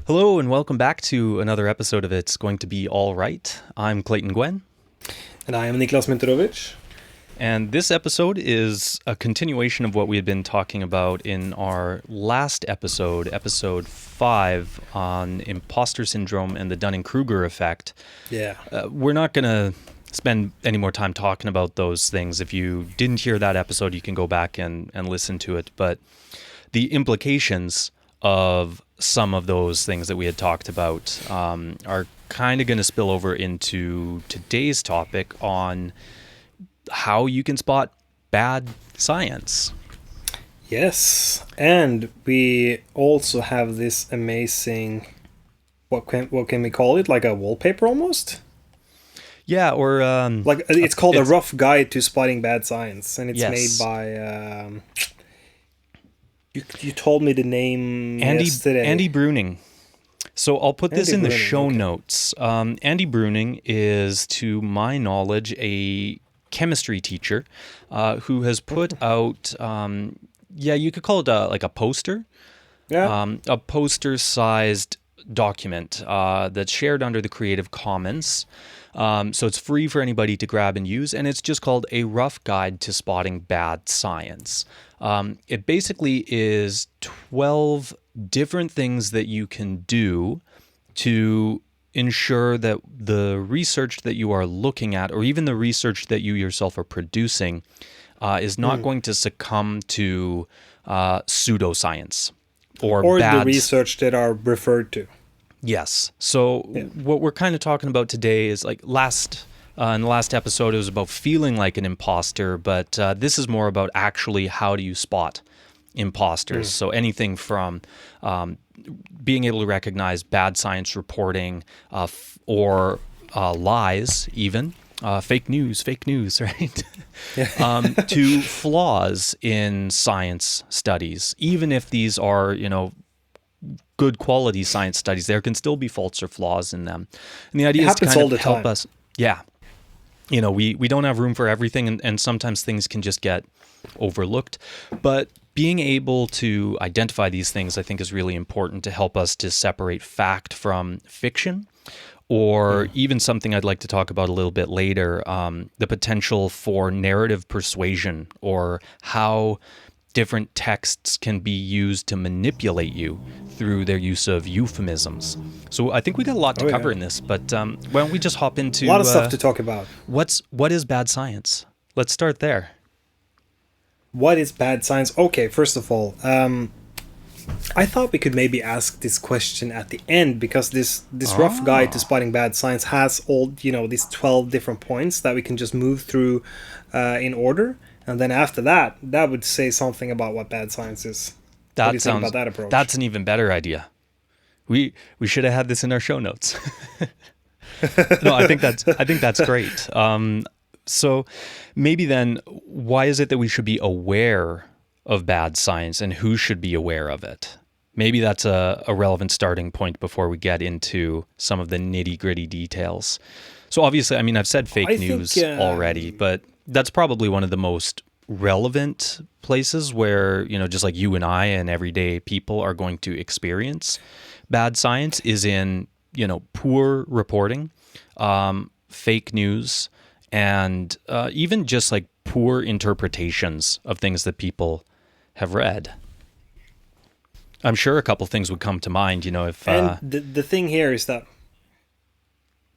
Hello and welcome back to another episode of It's Going to Be All Right. I'm Clayton Gwen. And I am Niklas Minterovich. And this episode is a continuation of what we had been talking about in our last episode, episode 5, on imposter syndrome and the Dunning-Kruger Effect. Yeah. We're not going to spend any more time talking about those things. If you didn't hear that episode, you can go back and listen to it. But the implications of some of those things that we had talked about are kind of going to spill over into today's topic on how you can spot bad science. Yes, and we also have this amazing, what can we call it? Like a wallpaper almost? Yeah, or like it's called A Rough Guide to Spotting Bad Science, and it's made by you told me the name yesterday. Andy Brunning. So I'll put this in the show notes. Andy Brunning is, to my knowledge, a chemistry teacher who has put out, you could call it like a poster. Yeah. A poster-sized document that's shared under the Creative Commons. So it's free for anybody to grab and use, and it's just called A Rough Guide to Spotting Bad Science. It basically is 12 different things that you can do to ensure that the research that you are looking at, or even the research that you yourself are producing, is not going to succumb to pseudoscience or bad the research that are referred to. Yes. So what we're kind of talking about today is like in the last episode, it was about feeling like an imposter, but this is more about actually how do you spot imposters. So anything from being able to recognize bad science reporting or lies even, fake news, right? To flaws in science studies. Even if these are, good quality science studies, there can still be faults or flaws in them. And the idea is to kind of help us. Yeah. We don't have room for everything, and sometimes things can just get overlooked. But being able to identify these things, I think, is really important to help us to separate fact from fiction, or even something I'd like to talk about a little bit later, the potential for narrative persuasion, or how different texts can be used to manipulate you through their use of euphemisms. So I think we got a lot to cover in this, but why don't we just hop into a lot of stuff to talk about. What is bad science? Let's start there. What is bad science? Okay, first of all, I thought we could maybe ask this question at the end, because this rough guide to spotting bad science has all these 12 different points that we can just move through in order. And then after that would say something about what bad science is. What do you think about that approach? That's an even better idea. We should have had this in our show notes. No, I think that's great. So maybe then, why is it that we should be aware of bad science, and who should be aware of it? Maybe that's a relevant starting point before we get into some of the nitty-gritty details. So obviously, I've said fake news already, but that's probably one of the most relevant places where, just like you and I and everyday people are going to experience bad science is in, poor reporting, fake news, and even just like poor interpretations of things that people have read. I'm sure a couple things would come to mind, if... And the thing here is that...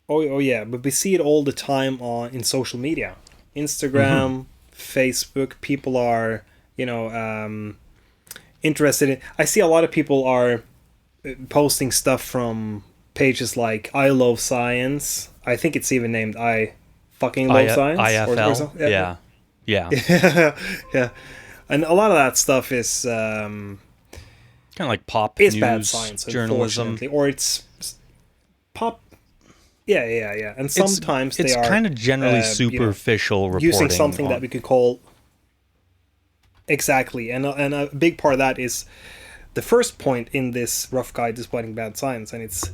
Oh yeah, but we see it all the time in social media. Instagram, Facebook, people are, interested in... I see a lot of people are posting stuff from pages like I Love Science. I think it's even named I Fucking Love Science. IFL. Yeah. Yeah. And a lot of that stuff is... kind of like pop news, bad science, journalism. Or it's pop... Yeah. And sometimes it's they are... kind of generally superficial reporting. Using something that we could call... Exactly. And a big part of that is the first point in this rough guide to spotting bad science, and it's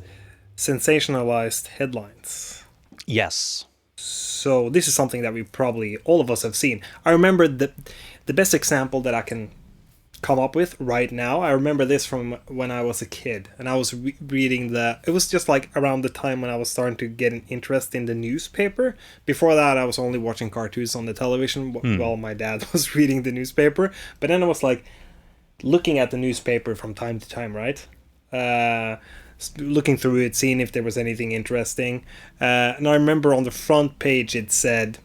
sensationalized headlines. Yes. So this is something that we probably, all of us have seen. I remember the best example that I can come up with right now. I remember this from when I was a kid, and I was reading it was just like around the time when I was starting to get an interest in the newspaper. Before that, I was only watching cartoons on the television while my dad was reading the newspaper. But then I was like looking at the newspaper from time to time, right? Looking through it, seeing if there was anything interesting. And I remember on the front page it said,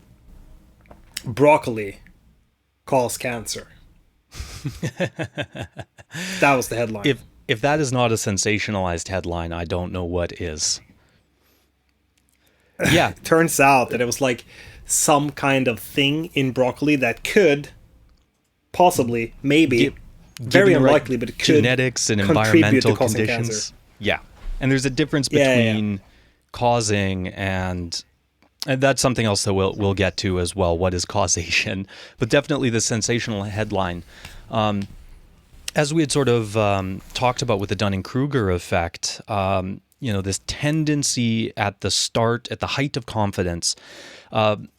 broccoli cause cancer. That was the headline. If that is not a sensationalized headline, I don't know what is. Yeah. Turns out that it was like some kind of thing in broccoli that could possibly, maybe, very unlikely, but it could genetics and environmental conditions. Cancer. Yeah. And there's a difference between causing and that's something else that we'll get to as well. What is causation? But definitely the sensational headline. As we had sort of talked about with the Dunning-Kruger effect, this tendency at the start, at the height of confidence,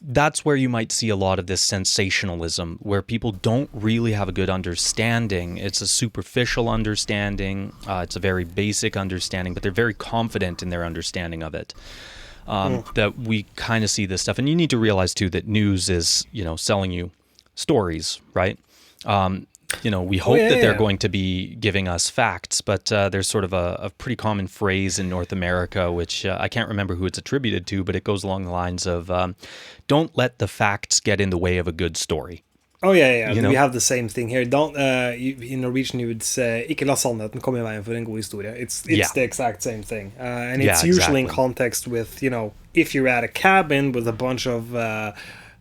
that's where you might see a lot of this sensationalism, where people don't really have a good understanding. It's a superficial understanding. It's a very basic understanding, but they're very confident in their understanding of it. That we kind of see this stuff. And you need to realize, too, that news is, selling you stories, right? We hope that they're going to be giving us facts, but there's sort of a pretty common phrase in North America, which I can't remember who it's attributed to, but it goes along the lines of, don't let the facts get in the way of a good story. Oh yeah. We have the same thing here. Don't in Norwegian you would say "ikke la sannheten komme i veien for en god historie." It's the exact same thing, and it's usually in context with if you're at a cabin with a bunch of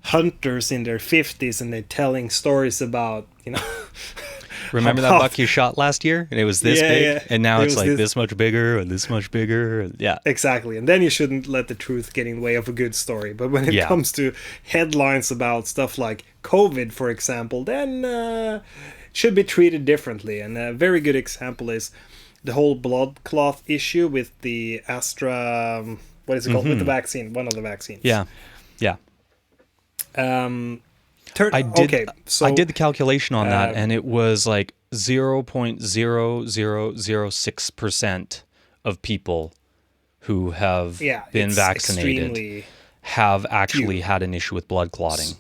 hunters in their 50s and they're telling stories about Remember that buck you shot last year? And it was this big, and now it's like this much bigger and this much bigger. Yeah, exactly. And then you shouldn't let the truth get in the way of a good story. But when it comes to headlines about stuff like COVID, for example, then it should be treated differently. And a very good example is the whole blood clot issue with the Astra, what is it called? With the vaccine, one of the vaccines. Yeah. I did the calculation on that, and it was like 0.0006% of people who have been vaccinated have actually had an issue with blood clotting.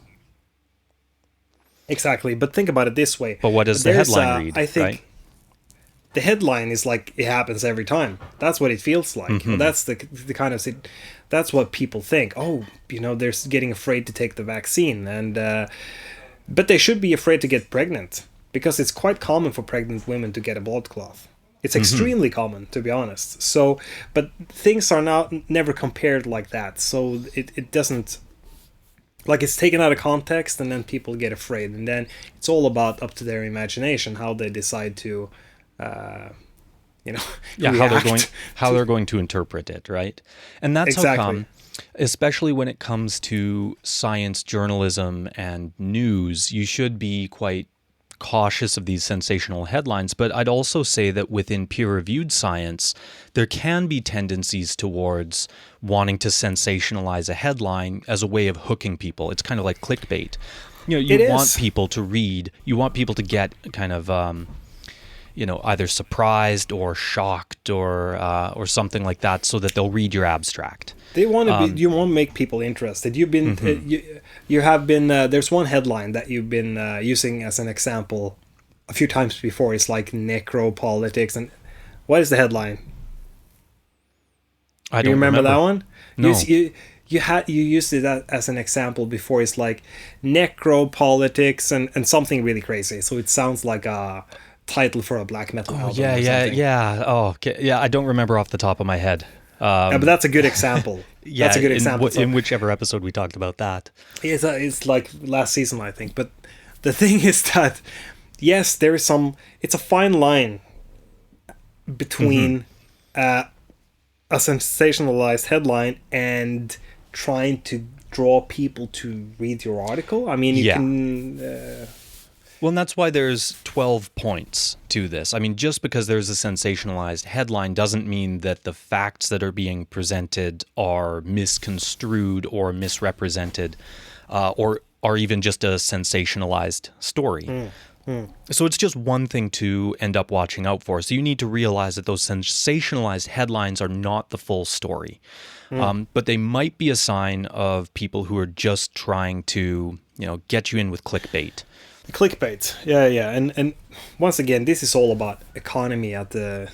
Exactly, but think about it this way. But what does the headline read? I think the headline is like, it happens every time. That's what it feels like. Well, that's the kind of... That's what people think. Oh, they're getting afraid to take the vaccine. But they should be afraid to get pregnant, because it's quite common for pregnant women to get a blood clot. It's extremely common, to be honest. So, but things are never compared like that. So it doesn't... Like, it's taken out of context, and then people get afraid. And then it's all about up to their imagination, how they decide to... how they're going to interpret it, right? And that's how come, especially when it comes to science journalism and news, you should be quite cautious of these sensational headlines. But I'd also say that within peer-reviewed science, there can be tendencies towards wanting to sensationalize a headline as a way of hooking people. It's kind of like clickbait. You want people to read, you want people to get kind of... either surprised or shocked or something like that, so that they'll read your abstract. They want to you want to make people interested. You've been you have been there's one headline that you've been using as an example a few times before. It's like necropolitics, and what is the headline? I don't remember that one. No. You used it as an example before. It's like necropolitics and something really crazy. So it sounds like a title for a black metal album. Yeah. Oh, okay. Yeah, I don't remember off the top of my head. But that's a good example. That's a good example. In whichever episode we talked about that. It's like last season, I think. But the thing is that, yes, there is it's a fine line between a sensationalized headline and trying to draw people to read your article. I mean, you can... Well, and that's why there's 12 points to this. I mean, just because there's a sensationalized headline doesn't mean that the facts that are being presented are misconstrued or misrepresented or are even just a sensationalized story. So it's just one thing to end up watching out for. So you need to realize that those sensationalized headlines are not the full story. But they might be a sign of people who are just trying to, get you in with clickbait. Clickbait, yeah, and once again, this is all about economy. To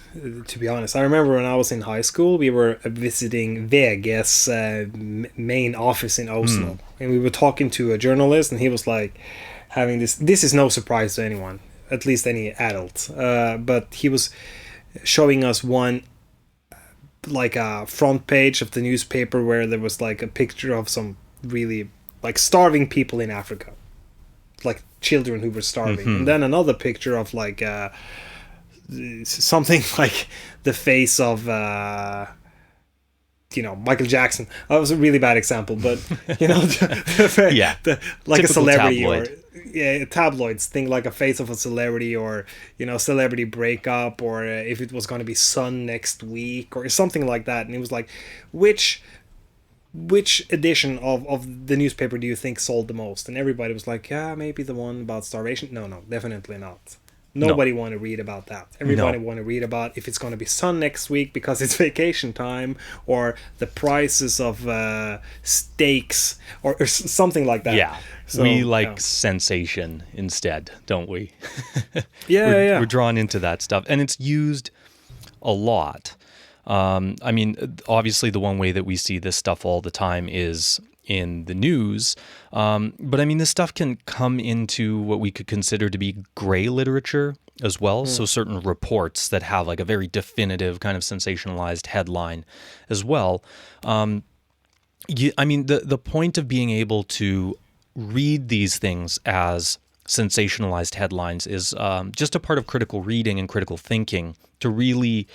be honest, I remember when I was in high school, we were visiting VG's main office in Oslo, and we were talking to a journalist, and he was like having this. This is no surprise to anyone, at least any adult. But he was showing us one, like a front page of the newspaper where there was like a picture of some really like starving people in Africa. Like children who were starving, and then another picture of like something like the face of Michael Jackson. That was a really bad example, but like a celebrity tabloid. Or tabloids thing, like a face of a celebrity, or celebrity breakup, or if it was going to be Sun next week or something like that. And it was like, which edition of the newspaper do you think sold the most? And everybody was like, yeah, maybe the one about starvation. No, definitely not. Nobody want to read about that. Everybody want to read about if it's going to be Sun next week because it's vacation time, or the prices of steaks, or something like that. Yeah, so, we like sensation instead, don't we? Yeah, we're drawn into that stuff, and it's used a lot. I mean, obviously the one way that we see this stuff all the time is in the news. But I mean, this stuff can come into what we could consider to be gray literature as well. So certain reports that have like a very definitive kind of sensationalized headline as well. I mean, the point of being able to read these things as sensationalized headlines is just a part of critical reading and critical thinking to really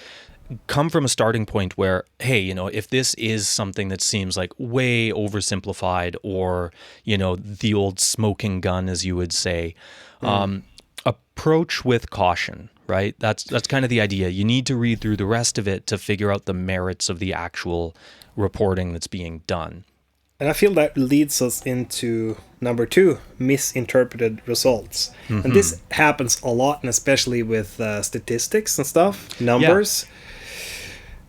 come from a starting point where, hey, if this is something that seems like way oversimplified, or, the old smoking gun, as you would say, approach with caution, right? That's kind of the idea. You need to read through the rest of it to figure out the merits of the actual reporting that's being done. And I feel that leads us into number 2, misinterpreted results. And this happens a lot, and especially with statistics and stuff, numbers. Yeah.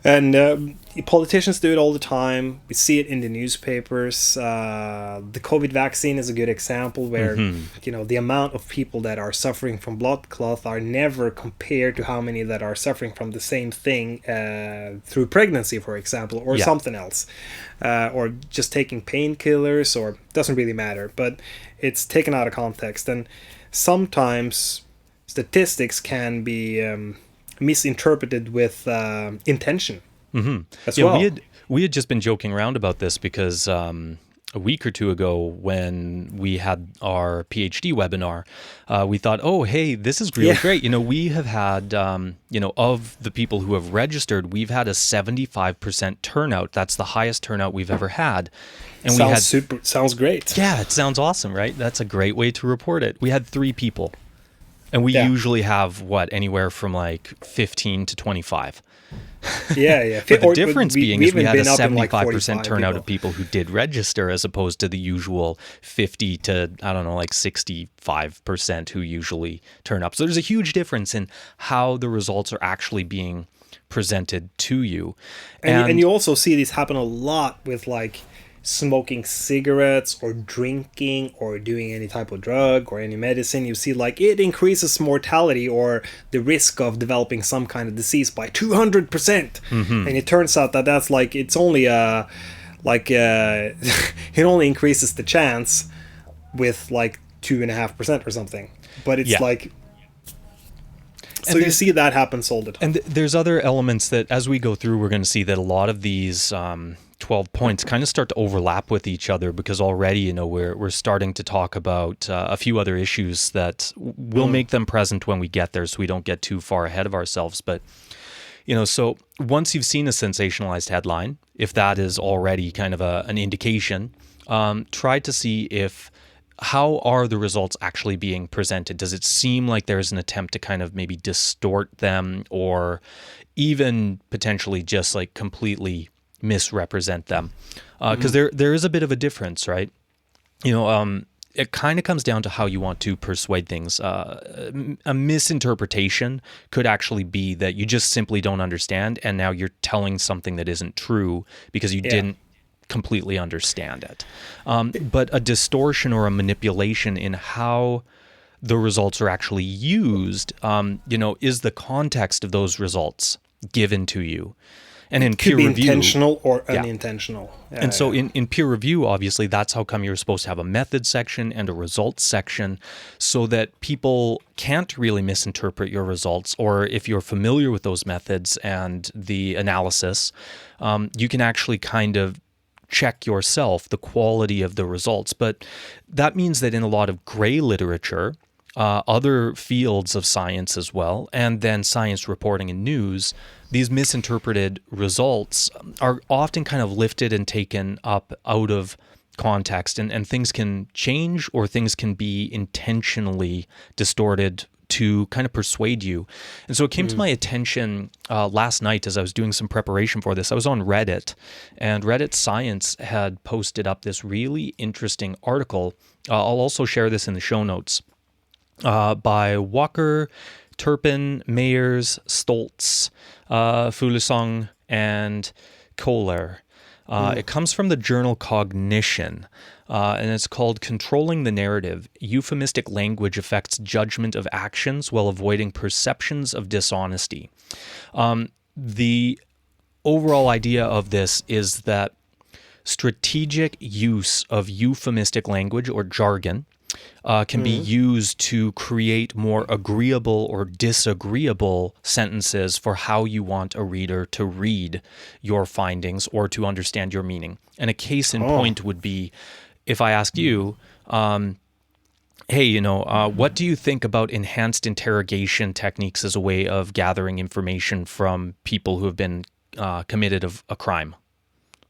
And politicians do it all the time. We see it in the newspapers. The COVID vaccine is a good example where, the amount of people that are suffering from blood clot are never compared to how many that are suffering from the same thing through pregnancy, for example, or something else. Or just taking painkillers, or doesn't really matter. But it's taken out of context. And sometimes statistics can be misinterpreted with intention as well. We had just been joking around about this because a week or two ago when we had our PhD webinar, we thought, oh, hey, this is really great. We have had, of the people who have registered, we've had a 75% turnout. That's the highest turnout we've ever had. And sounds great. Yeah, it sounds awesome, right? That's a great way to report it. We had 3 people. And we usually have, anywhere from like 15 to 25. Yeah. But the difference being is we had a 75% turnout of people who did register, as opposed to the usual 50 to, 65% who usually turn up. So there's a huge difference in how the results are actually being presented to you. And you also see this happen a lot with like smoking cigarettes or drinking or doing any type of drug or any medicine. You see like it increases mortality or the risk of developing some kind of disease by 200%. And it turns out that that's like, it's only it only increases the chance with like 2.5% or something, but it's like, so you see that happens all the time. And there's other elements that as we go through, we're going to see that a lot of these 12 points kind of start to overlap with each other, because already, we're starting to talk about a few other issues that will make them present when we get there, so we don't get too far ahead of ourselves. But, so once you've seen a sensationalized headline, if that is already kind of an indication, try to see how are the results actually being presented? Does it seem like there's an attempt to kind of maybe distort them, or even potentially just like completely misrepresent them? Because there is a bit of a difference, right? it kind of comes down to how you want to persuade things. A misinterpretation could actually be that you just simply don't understand, and now you're telling something that isn't true because you didn't completely understand it. But a distortion or a manipulation in how the results are actually used, is the context of those results given to you. And in peer Could be review, intentional or unintentional. and so in peer review, obviously, that's how come you're supposed to have a method section and a results section so that people can't really misinterpret your results. Or if you're familiar with those methods and the analysis, you can actually kind of check yourself the quality of the results. But that means that in a lot of gray literature, other fields of science as well, and then science reporting and news, these misinterpreted results are often kind of lifted and taken up out of context, and things can change or things can be intentionally distorted to kind of persuade you. And so it came to my attention last night as I was doing some preparation for this. I was on Reddit, and Reddit Science had posted up this really interesting article. I'll also share this in the show notes. By Walker, Turpin, Mayers, Stoltz, Fulisong, and Kohler. It comes from the journal Cognition, and it's called Controlling the Narrative. Euphemistic language affects judgment of actions while avoiding perceptions of dishonesty. The overall idea of this is that strategic use of euphemistic language or jargon can be used to create more agreeable or disagreeable sentences for how you want a reader to read your findings or to understand your meaning. And a case in point would be if I asked you, hey, what do you think about enhanced interrogation techniques as a way of gathering information from people who have been committed of a crime?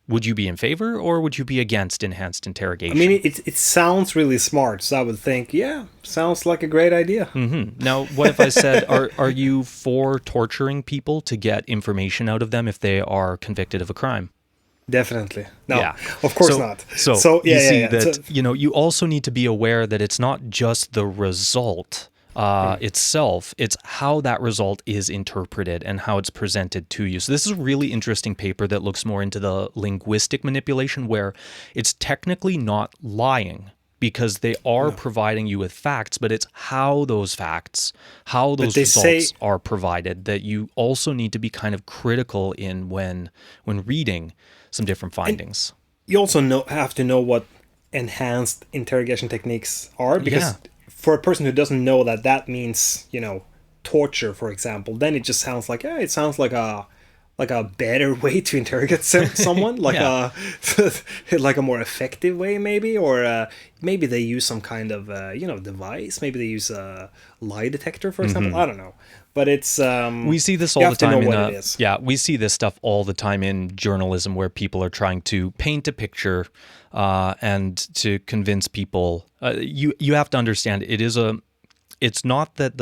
Would you be in favor or would you be against enhanced interrogation? I mean, it sounds really smart, so I would think, sounds like a great idea. Mm-hmm. Now, what if I said, are you for torturing people to get information out of them if they are convicted of a crime? Definitely. No, of course not. So you see that, you also need to be aware that it's not just the result itself, it's how that result is interpreted and how it's presented to you. So this is a really interesting paper that looks more into the linguistic manipulation where it's technically not lying because they are providing you with facts, but it's how those facts, how those results are provided that you also need to be kind of critical in when reading some different findings. You also have to know what enhanced interrogation techniques are because for a person who doesn't know that means, torture, for example, then it just sounds like, it sounds like a better way to interrogate someone, like like a more effective way, maybe, or maybe they use some kind of device. Maybe they use a lie detector, for example. I don't know, but it's we see this all the time. We see this stuff all the time in journalism where people are trying to paint a picture and to convince people. You have to understand it's not that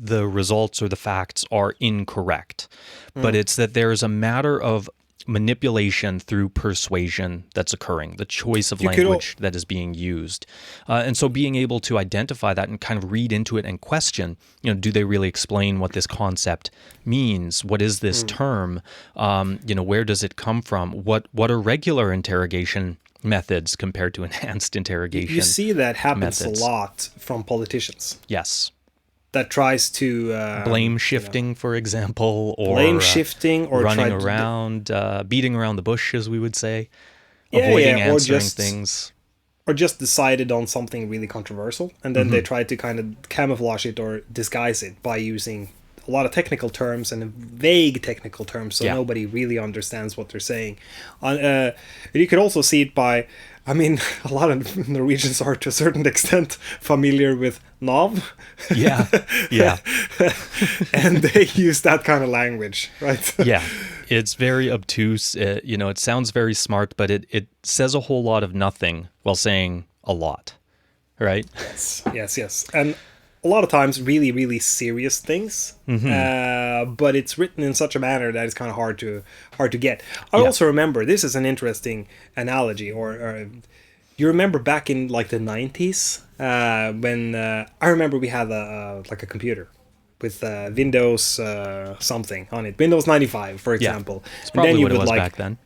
the results or the facts are incorrect, but it's that there is a matter of manipulation through persuasion that's occurring, the choice of language that is being used. And so being able to identify that and kind of read into it and question, do they really explain what this concept means? What is this term? Where does it come from? What are regular interrogation methods compared to enhanced interrogation? You see that happens methods. A lot from politicians. Yes. That tries to blame shifting, for example, or blame shifting, or running around, beating around the bush, as we would say, avoiding answering things, or just decided on something really controversial, and then they try to kind of camouflage it or disguise it by using a lot of technical terms and vague technical terms, so nobody really understands what they're saying. You could also see it by, a lot of Norwegians are to a certain extent familiar with Nav. Yeah. And they use that kind of language, right? Yeah. It's very obtuse. It sounds very smart, but it says a whole lot of nothing while saying a lot, right? Yes. And a lot of times really, really serious things, but it's written in such a manner that it's kind of hard to get. I also remember, this is an interesting analogy, or you remember back in like the 90s when I remember we had like a computer with Windows something on it, Windows 95, for example. It's probably and then you what it would was like back then.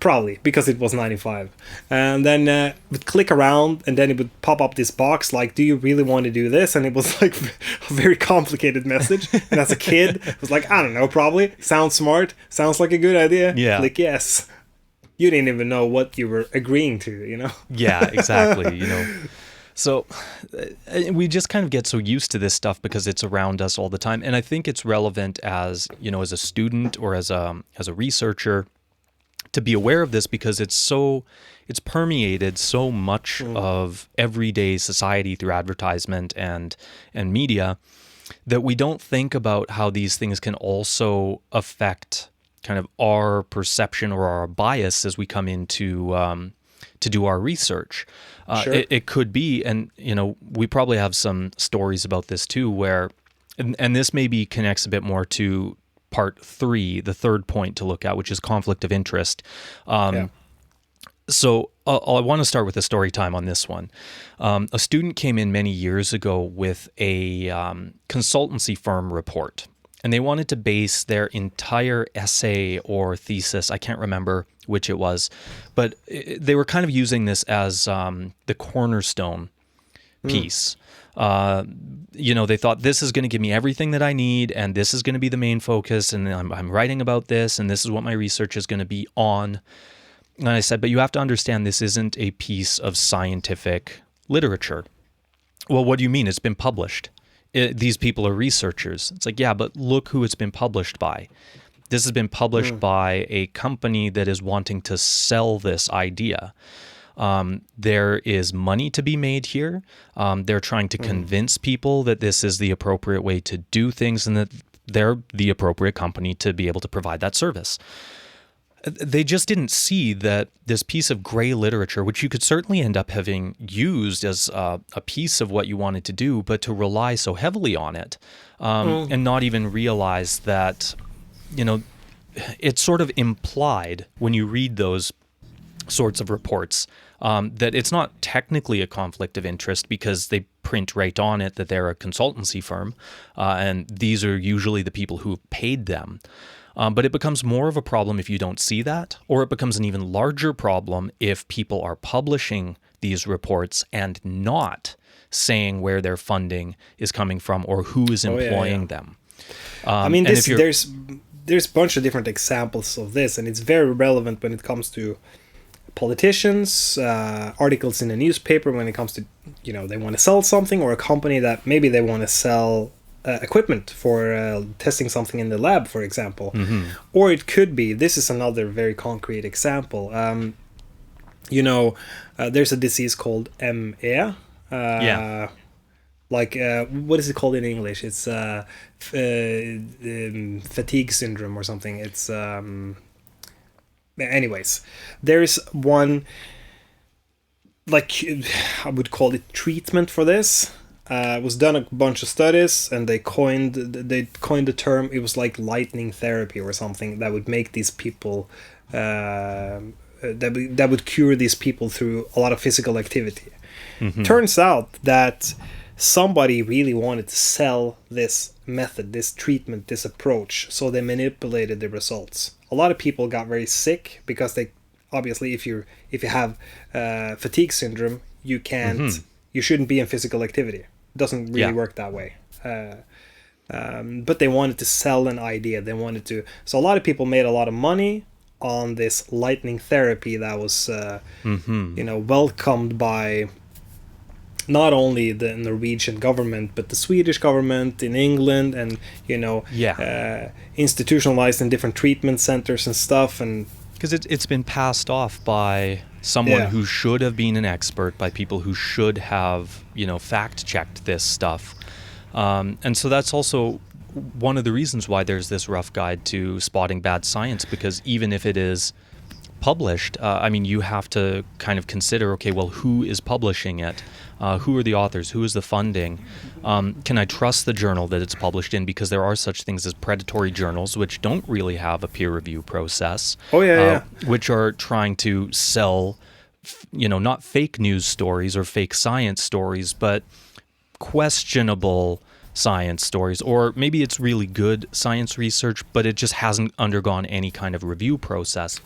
probably because it was 95, and then would click around, and then it would pop up this box like, do you really want to do this? And it was like a very complicated message, and as a kid I was like, I don't know, probably sounds smart, sounds like a good idea. Yeah. Click yes. You didn't even know what you were agreeing to, you know. Yeah, exactly. So we just kind of get so used to this stuff because it's around us all the time, and I think it's relevant as as a student or as a researcher to be aware of this, because it's permeated so much of everyday society through advertisement and media, that we don't think about how these things can also affect kind of our perception or our bias as we come into to do our research. Sure. It could be, and we probably have some stories about this too, where, and this maybe connects a bit more to part 3, the third point to look at, which is conflict of interest. So I want to start with a story time on this one. A student came in many years ago with a consultancy firm report, and they wanted to base their entire essay or thesis, I can't remember which it was, but they were kind of using this as the cornerstone piece. They thought, this is going to give me everything that I need, and this is going to be the main focus, and I'm writing about this, and this is what my research is going to be on. And I said, but you have to understand, this isn't a piece of scientific literature. Well, what do you mean? It's been published. These people are researchers. It's like, yeah, but look who it's been published by. This has been published by a company that is wanting to sell this idea. There is money to be made here. They're trying to convince people that this is the appropriate way to do things, and that they're the appropriate company to be able to provide that service. They just didn't see that this piece of gray literature, which you could certainly end up having used as a piece of what you wanted to do, but to rely so heavily on it and not even realize that, it's sort of implied when you read those sorts of reports that it's not technically a conflict of interest, because they print right on it that they're a consultancy firm, and these are usually the people who have paid them. But it becomes more of a problem if you don't see that, or it becomes an even larger problem if people are publishing these reports and not saying where their funding is coming from or who is employing them. I mean, there's a bunch of different examples of this, and it's very relevant when it comes to politicians, articles in a newspaper, when it comes to, they want to sell something, or a company that maybe they want to sell equipment for testing something in the lab, for example. Or it could be, this is another very concrete example, there's a disease called ME. What is it called in English? It's fatigue syndrome or something. It's anyways, there's one, like, I would call it treatment for this. It was done a bunch of studies, and they coined the term. It was like lightning therapy or something that would make these people that would cure these people through a lot of physical activity. Turns out that somebody really wanted to sell this method, this treatment, this approach, so they manipulated the results. A lot of people got very sick because they obviously, if you have fatigue syndrome, you can't, you shouldn't be in physical activity. It doesn't really work that way. But they wanted to sell an idea. They wanted to. So a lot of people made a lot of money on this lightning therapy that was, welcomed by not only the Norwegian government, but the Swedish government in England, and institutionalized in different treatment centers and stuff. And because it's been passed off by someone who should have been an expert, by people who should have fact checked this stuff, and so that's also one of the reasons why there's this rough guide to spotting bad science, because even if it is published, you have to kind of consider, okay, well, who is publishing it? Who are the authors? Who is the funding? Can I trust the journal that it's published in? Because there are such things as predatory journals, which don't really have a peer review process, which are trying to sell not fake news stories or fake science stories, but questionable science stories, or maybe it's really good science research, but it just hasn't undergone any kind of review process.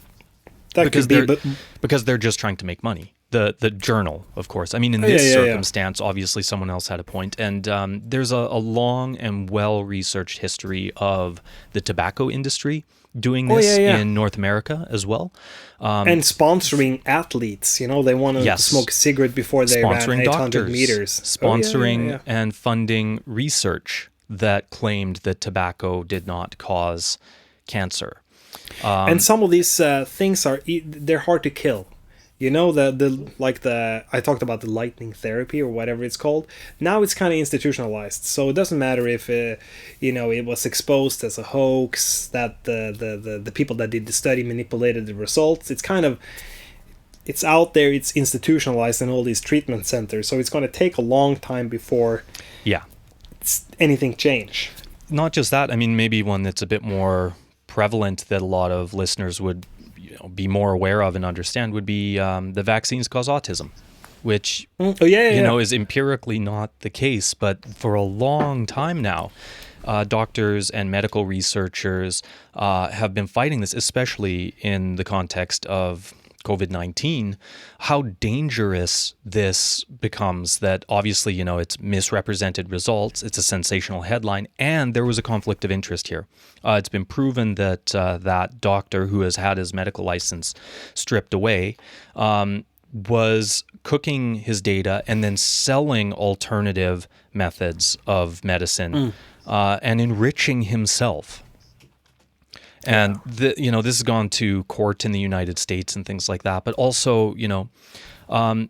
That because could be, because they're just trying to make money. The journal, of course. I mean, in this circumstance, obviously someone else had a point. And there's a long and well-researched history of the tobacco industry doing this in North America as well. And sponsoring athletes. They want to smoke a cigarette before they ran 800 doctors, meters. Sponsoring and funding research that claimed that tobacco did not cause cancer. And some of these things they're hard to kill. I talked about the lightning therapy or whatever it's called. Now it's kind of institutionalized, so it doesn't matter if it was exposed as a hoax, that the people that did the study manipulated the results. It's out there, it's institutionalized in all these treatment centers, so it's going to take a long time before anything change. Not just that, I mean, maybe one that's a bit more prevalent that a lot of listeners would be more aware of and understand would be the vaccines cause autism, which is empirically not the case, but for a long time now, doctors and medical researchers have been fighting this, especially in the context of COVID-19, how dangerous this becomes. That obviously, it's misrepresented results, it's a sensational headline, and there was a conflict of interest here. It's been proven that that doctor who has had his medical license stripped away was cooking his data and then selling alternative methods of medicine and enriching himself. And this has gone to court in the United States and things like that. But also,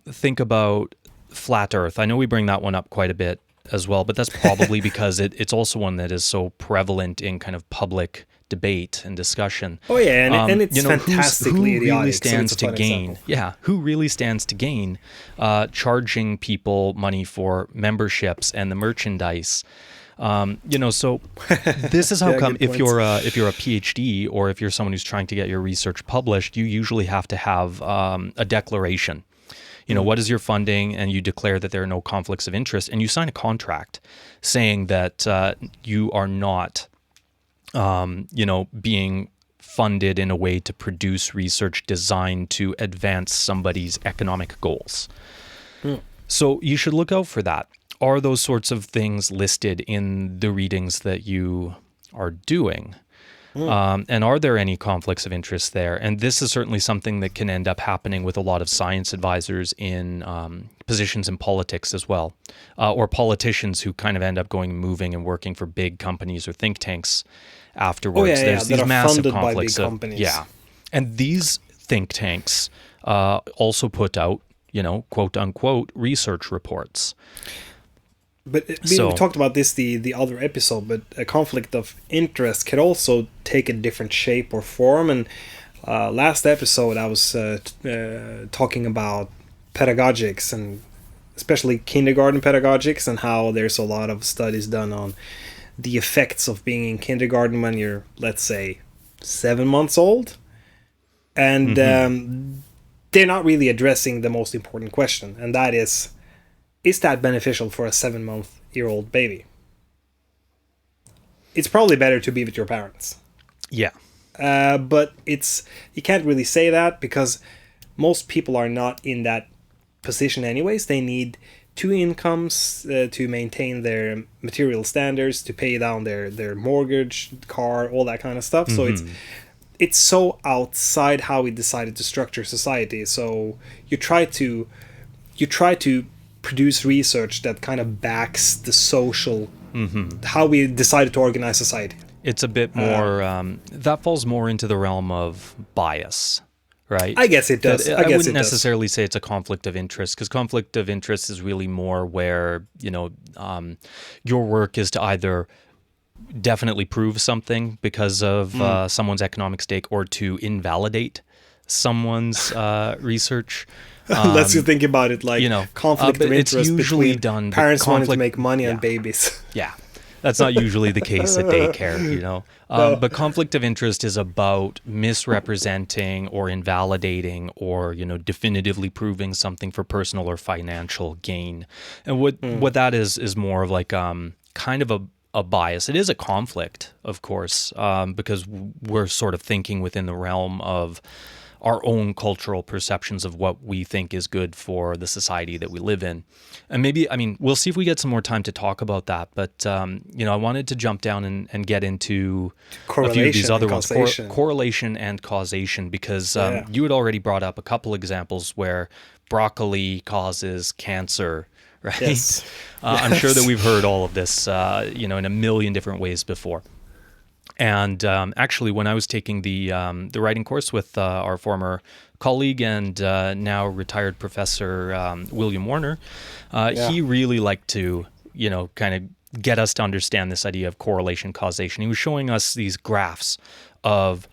think about flat Earth. I know we bring that one up quite a bit as well, but that's probably because it's also one that is so prevalent in kind of public debate and discussion. Oh yeah, and it's fantastically who really stands to gain? Example. Yeah, who really stands to gain charging people money for memberships and the merchandise? So this is how come if you're a PhD or if you're someone who's trying to get your research published, you usually have to have a declaration. What is your funding, and you declare that there are no conflicts of interest, and you sign a contract saying that you are not, being funded in a way to produce research designed to advance somebody's economic goals. So you should look out for that. Are those sorts of things listed in the readings that you are doing? And are there any conflicts of interest there? And this is certainly something that can end up happening with a lot of science advisors in positions in politics as well, or politicians who kind of end up moving and working for big companies or think tanks afterwards. There's these massive conflicts of companies. Yeah, and these think tanks also put out, quote unquote, research reports. But we talked about this the other episode, but a conflict of interest can also take a different shape or form. And last episode, I was talking about pedagogics, and especially kindergarten pedagogics, and how there's a lot of studies done on the effects of being in kindergarten when you're, let's say, 7 months old. And they're not really addressing the most important question, and that is that beneficial for a 7-month-old baby? It's probably better to be with your parents. Yeah. But you can't really say that, because most people are not in that position anyways. They need 2 incomes to maintain their material standards, to pay down their mortgage, car, all that kind of stuff. So it's so outside how we decided to structure society. So you try to produce research that kind of backs the social, how we decided to organize society. It's a bit more, that falls more into the realm of bias, right? I guess it does. I wouldn't necessarily say it's a conflict of interest, because conflict of interest is really more where, your work is to either definitely prove something because of someone's economic stake, or to invalidate someone's research. Let's just think about it like conflict of interest it's usually between done, parents wanting to make money on babies. Yeah. That's not usually the case at daycare, you know. But conflict of interest is about misrepresenting or invalidating or, you know, definitively proving something for personal or financial gain. And what that is more of like kind of a bias. It is a conflict, of course, because we're sort of thinking within the realm of our own cultural perceptions of what we think is good for the society that we live in. And maybe, I mean, we'll see if we get some more time to talk about that. But, you know, I wanted to jump down and get into a few of these other ones. Correlation and causation, because you had already brought up a couple examples where broccoli causes cancer, right? Yes. I'm sure that we've heard all of this, you know, in a million different ways before. And actually, when I was taking the writing course with our former colleague and now retired professor William Warner, he really liked to, you know, kind of get us to understand this idea of correlation causation. He was showing us these graphs of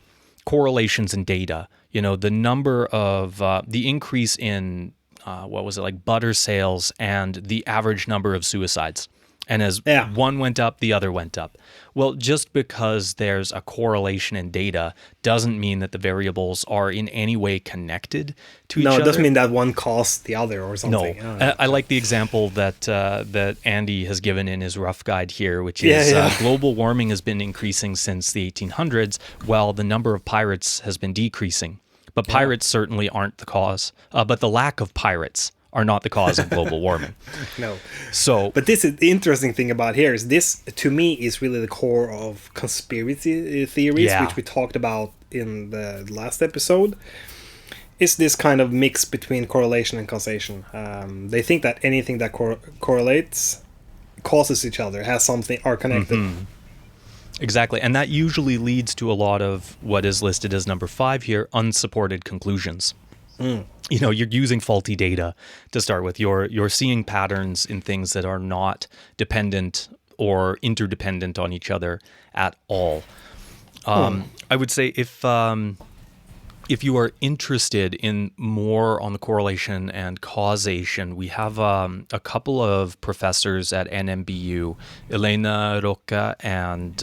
correlations in data. You know, the number of the increase in what was it, like butter sales and the average number of suicides. And as one went up, the other went up. Well, just because there's a correlation in data doesn't mean that the variables are in any way connected to each other. No, it doesn't mean that one caused the other or something. No. I like the example that that Andy has given in his rough guide here, which is global warming has been increasing since the 1800s, while the number of pirates has been decreasing. But pirates certainly aren't the cause. But the lack of pirates are not the cause of global warming. No. So, but this is the interesting thing about here is this, to me, is really the core of conspiracy theories, which we talked about in the last episode. Is this kind of mix between correlation and causation. They think that anything that correlates causes each other, has something, are connected. Mm-hmm. Exactly. And that usually leads to a lot of what is listed as number 5 here, unsupported conclusions. You know, you're using faulty data to start with. You're seeing patterns in things that are not dependent or interdependent on each other at all. I would say if you are interested in more on the correlation and causation, we have a couple of professors at NMBU, Elena Roca and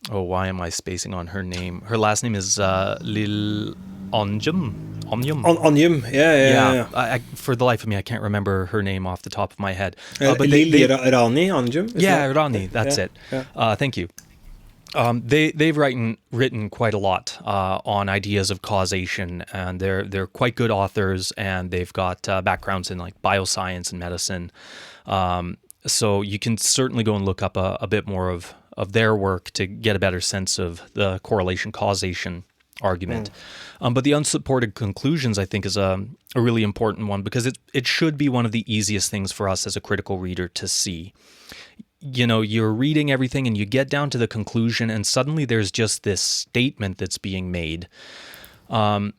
why am I spacing on her name? Her last name is Lil Onjum. Onjum, yeah. For the life of me, I can't remember her name off the top of my head. But Rani Onjum? Rani, that's it. Yeah. Thank you. They've written quite a lot on ideas of causation, and they're quite good authors, and they've got backgrounds in like bioscience and medicine. So you can certainly go and look up a bit more of their work to get a better sense of the correlation causation argument. But the unsupported conclusions, I think, is a really important one because it should be one of the easiest things for us as a critical reader to see. You know, you're reading everything and you get down to the conclusion and suddenly there's just this statement that's being made. And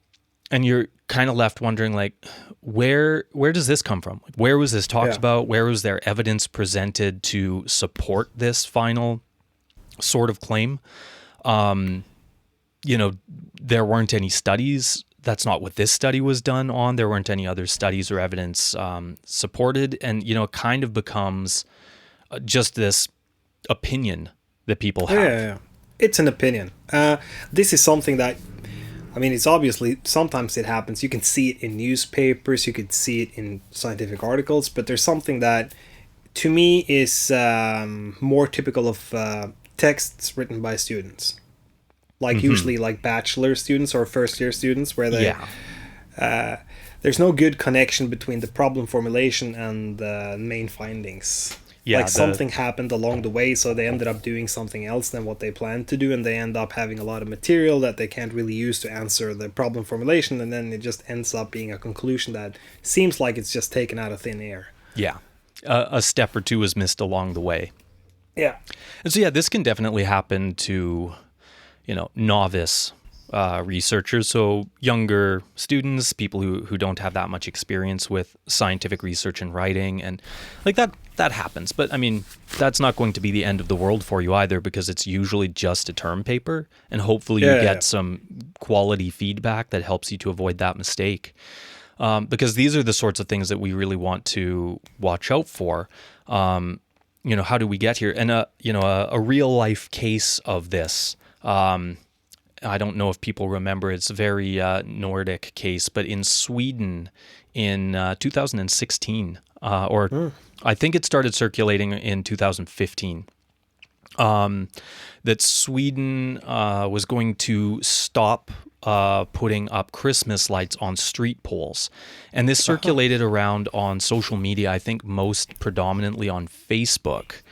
you're kind of left wondering, like, where does this come from? Like, where was this talked about? Where was there evidence presented to support this final sort of claim? You know, there weren't any studies. That's not what this study was done on. There weren't any other studies or evidence supported. And, you know, it kind of becomes just this opinion that people have. Yeah. It's an opinion. This is something that, I mean, it's obviously, sometimes it happens. You can see it in newspapers, you could see it in scientific articles, but there's something that, to me, is more typical of texts written by students. Like usually like bachelor students or first year students where they there's no good connection between the problem formulation and the main findings. Like something happened along the way, so they ended up doing something else than what they planned to do, and they end up having a lot of material that they can't really use to answer the problem formulation, and then it just ends up being a conclusion that seems like it's just taken out of thin air. Yeah. A step or two is missed along the way. Yeah. And so, this can definitely happen to, you know, novice researchers, so younger students, people who don't have that much experience with scientific research and writing, and like that happens. But I mean, that's not going to be the end of the world for you either, because it's usually just a term paper, and hopefully you get some quality feedback that helps you to avoid that mistake. because these are the sorts of things that we really want to watch out for. How do we get here? And a real life case of this. I don't know if people remember. It's a very Nordic case, but in Sweden in 2016, I think it started circulating in 2015. That Sweden was going to stop putting up Christmas lights on street poles. And this circulated around on social media, I think most predominantly on Facebook.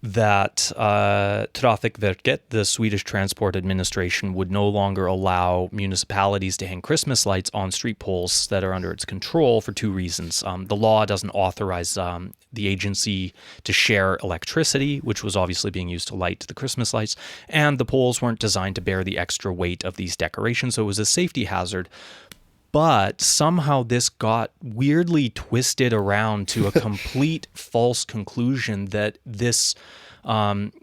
That Trafikverket, the Swedish Transport Administration, would no longer allow municipalities to hang Christmas lights on street poles that are under its control for two reasons. The law doesn't authorize the agency to share electricity, which was obviously being used to light the Christmas lights, and the poles weren't designed to bear the extra weight of these decorations, so it was a safety hazard. But somehow this got weirdly twisted around to a complete false conclusion that this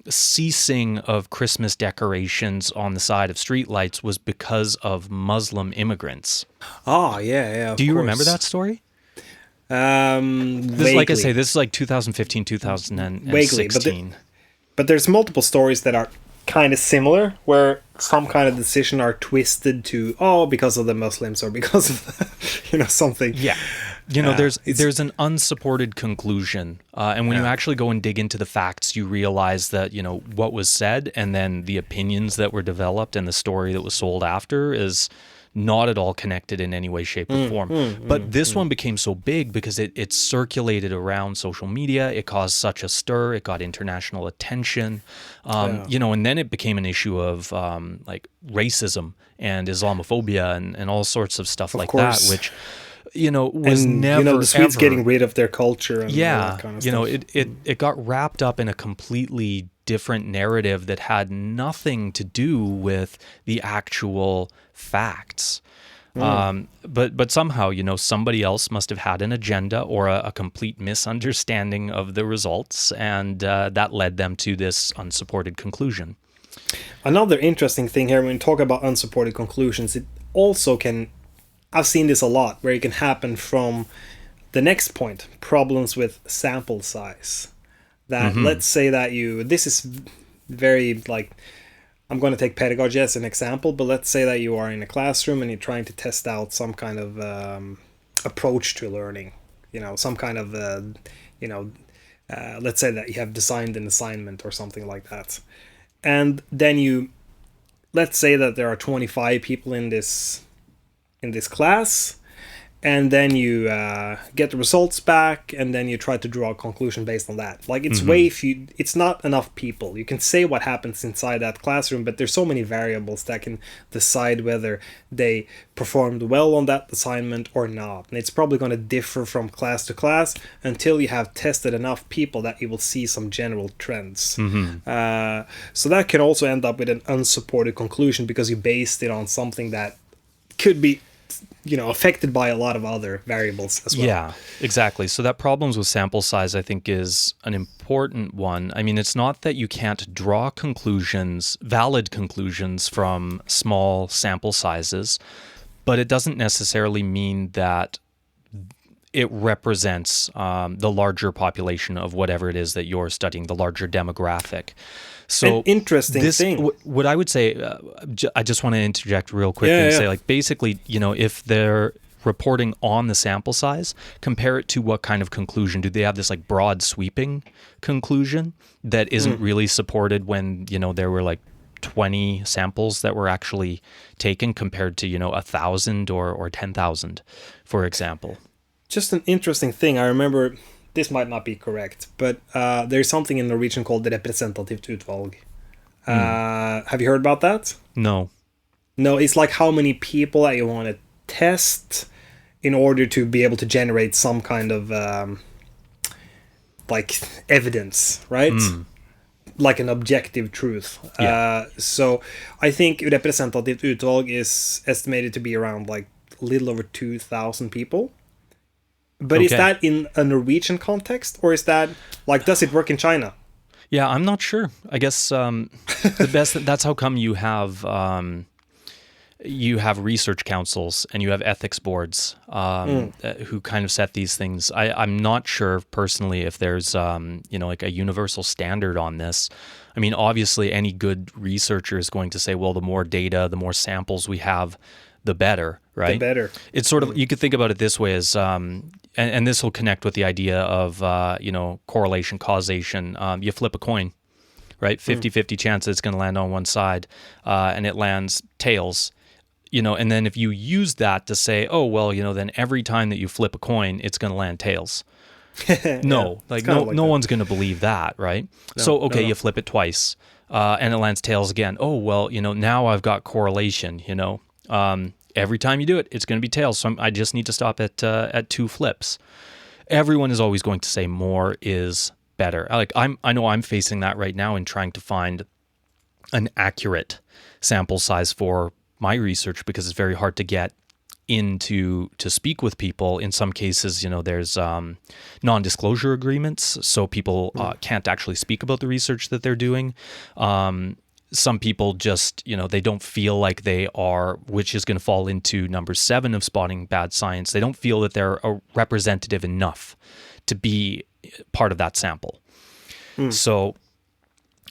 ceasing of Christmas decorations on the side of streetlights was because of Muslim immigrants. Oh, yeah. Do you remember that story? This, like I say, this is like 2015, 2016. Vaguely, but there's multiple stories that are kind of similar, where some kind of decision are twisted to because of the Muslims or because of something. Yeah, there's an unsupported conclusion, and when you actually go and dig into the facts, you realize that what was said and then the opinions that were developed and the story that was sold after is not at all connected in any way, shape, or form. But this one became so big because it circulated around social media. It caused such a stir. It got international attention. And then it became an issue of like racism and Islamophobia and all sorts of stuff like that, which was never the Swedes ever getting rid of their culture. And all that kind of stuff. It got wrapped up in a completely different narrative that had nothing to do with the actual facts. But somehow, somebody else must have had an agenda or a complete misunderstanding of the results, and that led them to this unsupported conclusion. Another interesting thing here, when we talk about unsupported conclusions, it also can, I've seen this a lot, where it can happen from the next point, problems with sample size. That let's say that this is very like, I'm going to take pedagogy as an example, but let's say that you are in a classroom and you're trying to test out some kind of approach to learning, some kind of, let's say that you have designed an assignment or something like that. And then let's say that there are 25 people in this class, and then you get the results back, and then you try to draw a conclusion based on that. Like, it's it's not enough people. You can say what happens inside that classroom, but there's so many variables that can decide whether they performed well on that assignment or not. And it's probably going to differ from class to class until you have tested enough people that you will see some general trends. So that can also end up with an unsupported conclusion because you based it on something that could be affected by a lot of other variables as well. Yeah, exactly. So that problems with sample size, I think, is an important one. I mean, it's not that you can't draw valid conclusions from small sample sizes, but it doesn't necessarily mean that it represents the larger population of whatever it is that you're studying, the larger demographic. So an interesting thing. What I would say, I just want to interject real quick and say, like, basically, if they're reporting on the sample size, compare it to what kind of conclusion. Do they have this like broad sweeping conclusion that isn't really supported when, there were like 20 samples that were actually taken compared to, 1,000 or 10,000, for example? Just an interesting thing. I remember, this might not be correct, but there's something in Norwegian called the Represented Utvalg. Have you heard about that? No. No, it's like how many people that you want to test in order to be able to generate some kind of like evidence, right? Like an objective truth. So I think Represented Utvalg is estimated to be around like a little over 2,000 people. But is that in a Norwegian context, or is that like, does it work in China? Yeah, I'm not sure. I guess that's how come you have you have research councils and you have ethics boards who kind of set these things. I'm not sure personally if there's like a universal standard on this. I mean, obviously, any good researcher is going to say, well, the more data, the more samples we have, the better, right? The better. It's sort of, you could think about it this way as, and this will connect with the idea of, correlation, causation. You flip a coin, right? 50-50 chance that it's going to land on one side, and it lands tails. And then if you use that to say, oh, well, then every time that you flip a coin, it's going to land tails. No, no one's going to believe that, right? No, so, okay, no. you flip it twice, and it lands tails again. Oh, well, now I've got correlation, every time you do it, it's going to be tails. So I just need to stop at 2 flips. Everyone is always going to say more is better. I know I'm facing that right now in trying to find an accurate sample size for my research, because it's very hard to get into to speak with people. In some cases, there's non-disclosure agreements, so people can't actually speak about the research that they're doing. Some people just, they don't feel like they are, which is going to fall into number 7 of spotting bad science. They don't feel that they're representative enough to be part of that sample. So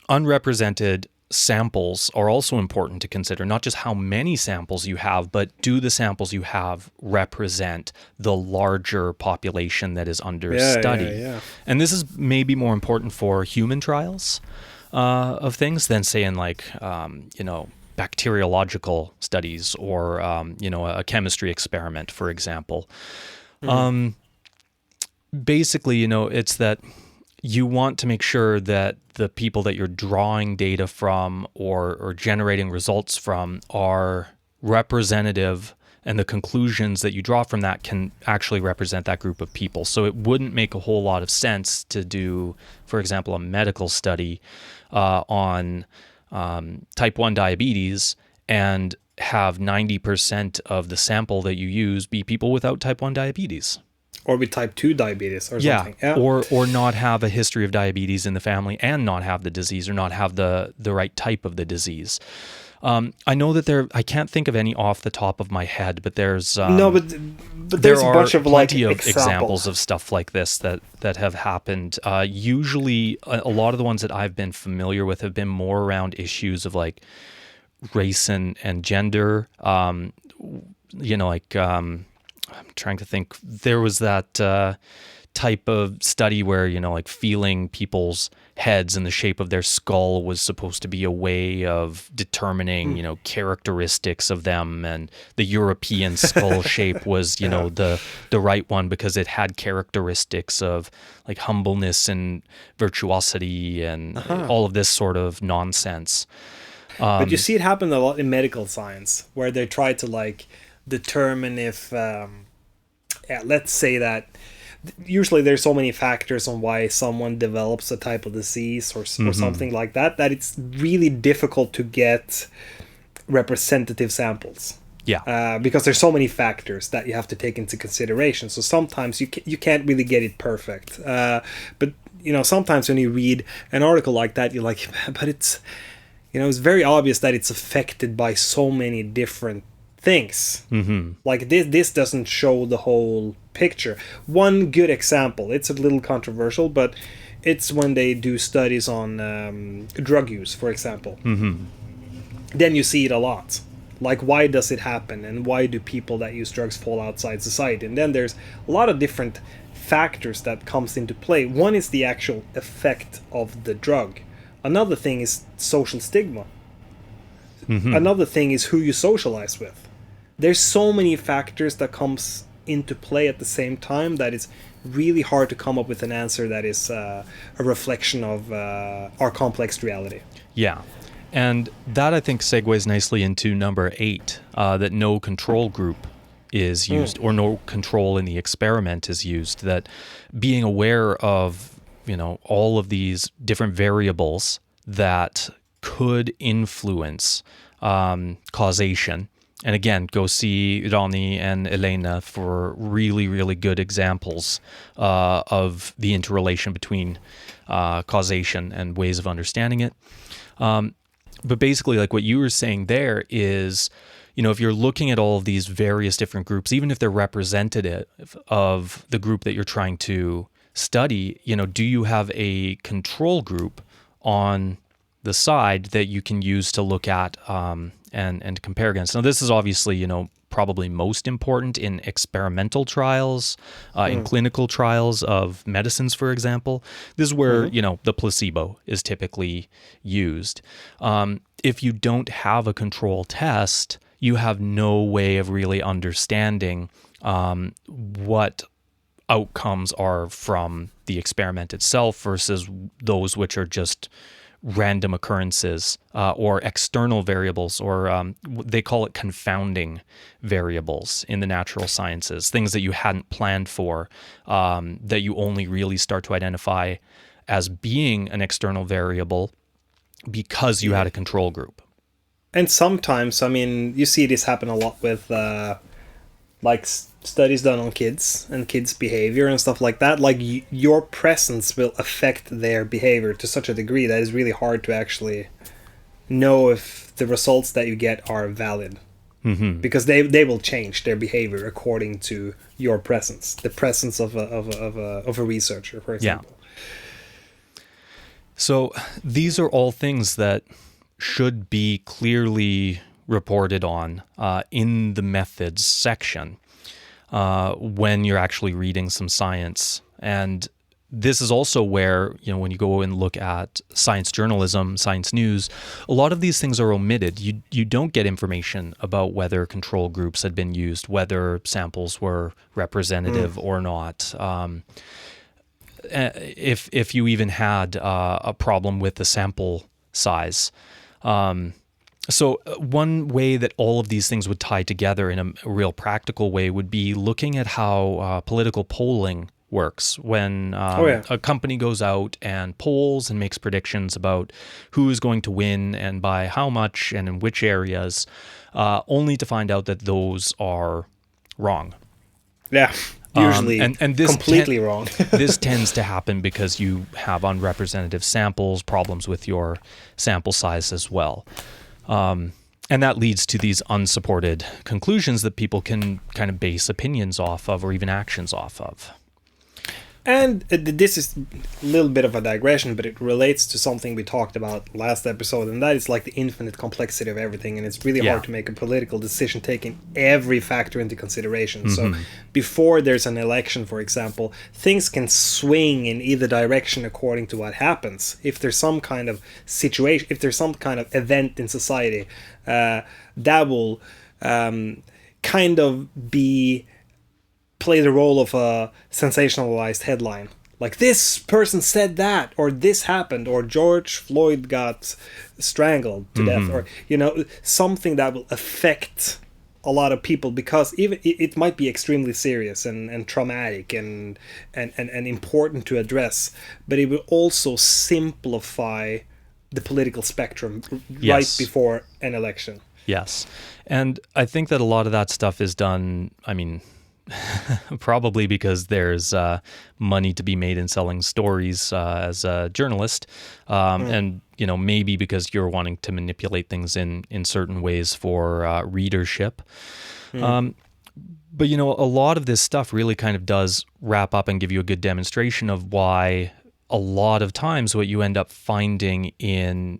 unrepresented samples are also important to consider, not just how many samples you have, but do the samples you have represent the larger population that is under study? Yeah. And this is maybe more important for human trials of things than, say, in bacteriological studies or, a chemistry experiment, for example. Basically, it's that you want to make sure that the people that you're drawing data from or generating results from are representative, and the conclusions that you draw from that can actually represent that group of people. So it wouldn't make a whole lot of sense to do, for example, a medical study on type 1 diabetes and have 90% of the sample that you use be people without type 1 diabetes. Or with type 2 diabetes or something. Yeah. Or not have a history of diabetes in the family and not have the disease, or not have the right type of the disease. I know that I can't think of any off the top of my head, but there's but there's a bunch of plenty of examples of stuff like this that have happened. Usually, a lot of the ones that I've been familiar with have been more around issues of like race and gender. I'm trying to think. There was that type of study where, feeling people's heads and the shape of their skull was supposed to be a way of determining, characteristics of them. And the European skull shape was, the right one because it had characteristics of like humbleness and virtuosity and all of this sort of nonsense. But you see it happen a lot in medical science, where they try to determine if, let's say that usually there's so many factors on why someone develops a type of disease or something like that it's really difficult to get representative samples. Yeah. Because there's so many factors that you have to take into consideration. So sometimes you can't really get it perfect. But sometimes when you read an article like that, you're like, but it's it's very obvious that it's affected by so many different things. Like this doesn't show the whole picture. One good example, it's a little controversial, but it's when they do studies on drug use, for example. Then you see it a lot. Like, why does it happen, and why do people that use drugs fall outside society? And then there's a lot of different factors that comes into play. One is the actual effect of the drug. Another thing is social stigma. Another thing is who you socialize with. There's so many factors that comes into play at the same time that it's really hard to come up with an answer that is a reflection of our complex reality. Yeah. And that, I think, segues nicely into number 8, that no control group is used, or no control in the experiment is used. That being aware of, all of these different variables that could influence causation. And again, go see Ronnie and Elena for really, really good examples of the interrelation between causation and ways of understanding it. But basically, like what you were saying there is, if you're looking at all of these various different groups, even if they're representative of the group that you're trying to study, do you have a control group on the side that you can use to look at and compare against? Now, this is obviously, probably most important in experimental trials, in clinical trials of medicines, for example. This is where, the placebo is typically used. If you don't have a control test, you have no way of really understanding what outcomes are from the experiment itself versus those which are just random occurrences or external variables, or they call it confounding variables in the natural sciences, things that you hadn't planned for, that you only really start to identify as being an external variable because you had a control group. And sometimes, you see this happen a lot with studies done on kids and kids' behavior and stuff like that. Like your presence will affect their behavior to such a degree that it's really hard to actually know if the results that you get are valid. Because they will change their behavior according to your presence, the presence of a researcher, for example. Yeah. So these are all things that should be clearly reported on in the methods section when you're actually reading some science. And this is also where, when you go and look at science journalism, science news, a lot of these things are omitted. You don't get information about whether control groups had been used, whether samples were representative or not. If you even had a problem with the sample size. So one way that all of these things would tie together in a real practical way would be looking at how political polling works. When a company goes out and polls and makes predictions about who is going to win and by how much and in which areas, only to find out that those are wrong. Yeah, usually and this completely wrong. This tends to happen because you have unrepresentative samples, problems with your sample size as well. And that leads to these unsupported conclusions that people can kind of base opinions off of or even actions off of. And this is a little bit of a digression, but it relates to something we talked about last episode, and that is like the infinite complexity of everything, and it's really hard to make a political decision taking every factor into consideration. So before there's an election, for example, things can swing in either direction according to what happens. If there's some kind of situation, if there's some kind of event in society, that will kind of play the role of a sensationalized headline. Like, this person said that, or this happened, or George Floyd got strangled to death, or, something that will affect a lot of people, because even it might be extremely serious and traumatic and important to address, but it will also simplify the political spectrum right before an election. Yes. And I think that a lot of that stuff is done, probably because there's money to be made in selling stories as a journalist, and maybe because you're wanting to manipulate things in certain ways for readership. But a lot of this stuff really kind of does wrap up and give you a good demonstration of why a lot of times what you end up finding in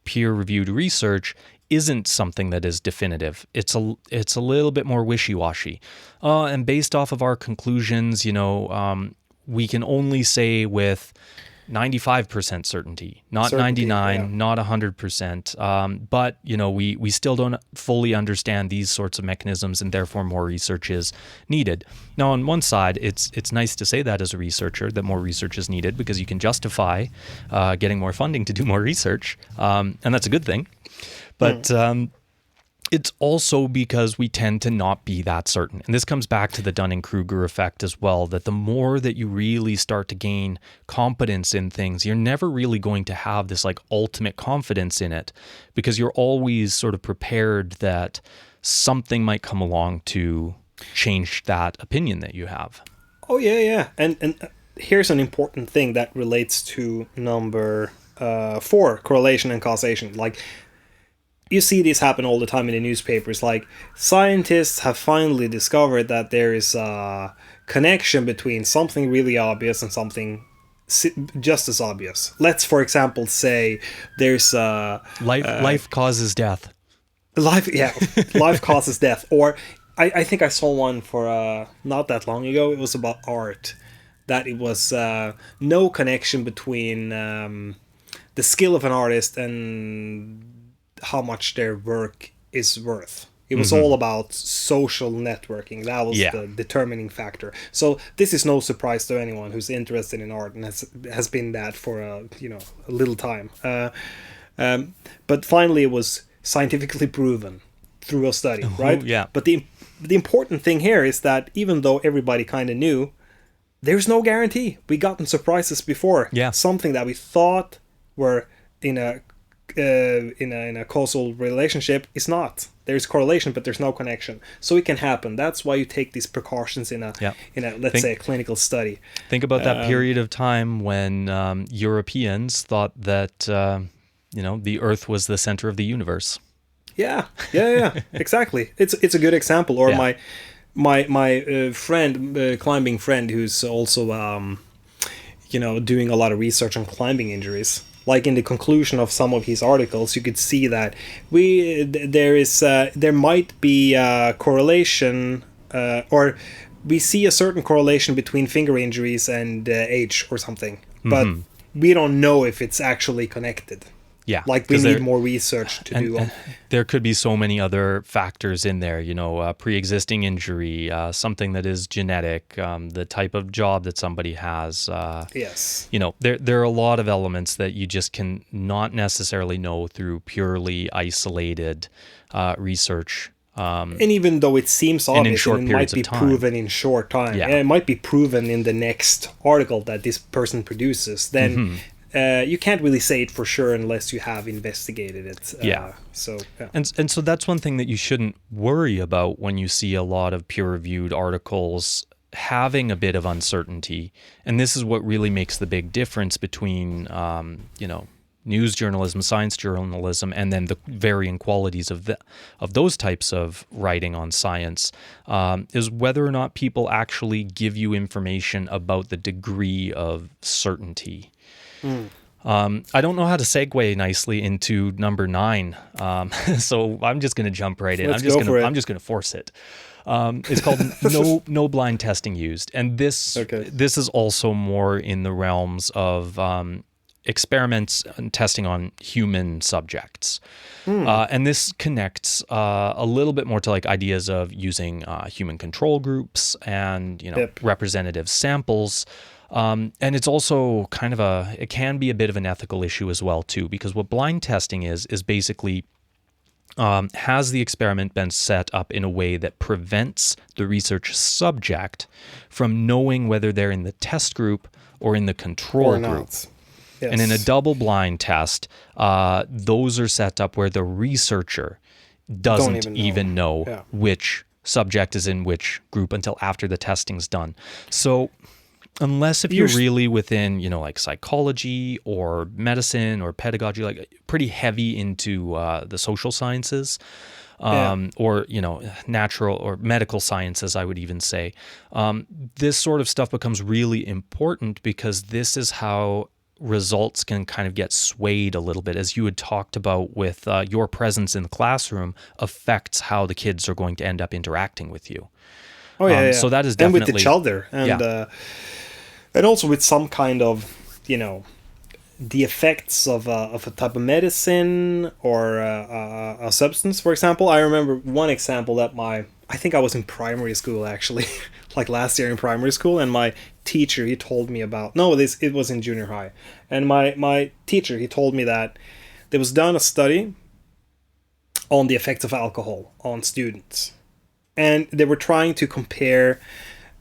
peer-reviewed research isn't something that is definitive. It's a little bit more wishy-washy. And based off of our conclusions, we can only say with 95% certainty, not 99, not 100%. But, we still don't fully understand these sorts of mechanisms, and therefore more research is needed. Now, on one side, it's nice to say that as a researcher, that more research is needed, because you can justify getting more funding to do more research. And that's a good thing. But it's also because we tend to not be that certain. And this comes back to the Dunning-Kruger effect as well, that the more that you really start to gain competence in things, you're never really going to have this like ultimate confidence in it, because you're always sort of prepared that something might come along to change that opinion that you have. Oh, yeah. And here's an important thing that relates to number 4, correlation and causation. Like, you see this happen all the time in the newspapers. Like, scientists have finally discovered that there is a connection between something really obvious and something just as obvious. Let's, for example, say there's life causes death. Life causes death. Or I think I saw one for not that long ago. It was about art. That it was no connection between the skill of an artist and how much their work is worth. It was all about social networking. That was the determining factor. So this is no surprise to anyone who's interested in art and has been that for a little time. But finally, it was scientifically proven through a study, right? Yeah. But the important thing here is that even though everybody kind of knew, there's no guarantee. We gotten surprises before. Yeah. Something that we thought were in a causal relationship is not. There's correlation, but there's no connection. So it can happen. That's why you take these precautions in a let's say a clinical study. Think about that period of time when Europeans thought that the Earth was the center of the universe. Yeah, exactly. It's a good example. Or my friend, climbing friend, who's also doing a lot of research on climbing injuries. Like in the conclusion of some of his articles, you could see that there might be a correlation, or we see a certain correlation between finger injuries and age or something, but we don't know if it's actually connected. Yeah, like we need more research to do. And there could be so many other factors in there, pre-existing injury, something that is genetic, the type of job that somebody has. Yes. There are a lot of elements that you just can not necessarily know through purely isolated research. And even though it seems obvious, it might be proven in short time. Yeah, it might be proven in the next article that this person produces. Then you can't really say it for sure unless you have investigated it. And so that's one thing that you shouldn't worry about when you see a lot of peer-reviewed articles having a bit of uncertainty. And this is what really makes the big difference between, news journalism, science journalism, and then the varying qualities of those types of writing on science, is whether or not people actually give you information about the degree of certainty. I don't know how to segue nicely into number 9, so I'm just going to jump right in. I'm just going to force it. It's called no blind testing used, and this is also more in the realms of experiments and testing on human subjects, and this connects a little bit more to like ideas of using human control groups and representative samples. And it's also it can be a bit of an ethical issue as well too, because what blind testing is basically, has the experiment been set up in a way that prevents the research subject from knowing whether they're in the test group or in the control group? Yes. And in a double-blind test, those are set up where the researcher doesn't even know which subject is in which group until after the testing's done. So unless if you're really within, like psychology or medicine or pedagogy, like pretty heavy into the social sciences, or, natural or medical sciences, I would even say, this sort of stuff becomes really important because this is how results can kind of get swayed a little bit, as you had talked about with your presence in the classroom affects how the kids are going to end up interacting with you. So that is definitely... And with each other. And also with some kind of, the effects of a type of medicine or a substance, for example. I remember one example that I think I was in primary school, actually, like last year in primary school, and my teacher, he told me about... it was in junior high. And my teacher, he told me that there was done a study on the effects of alcohol on students. And they were trying to compare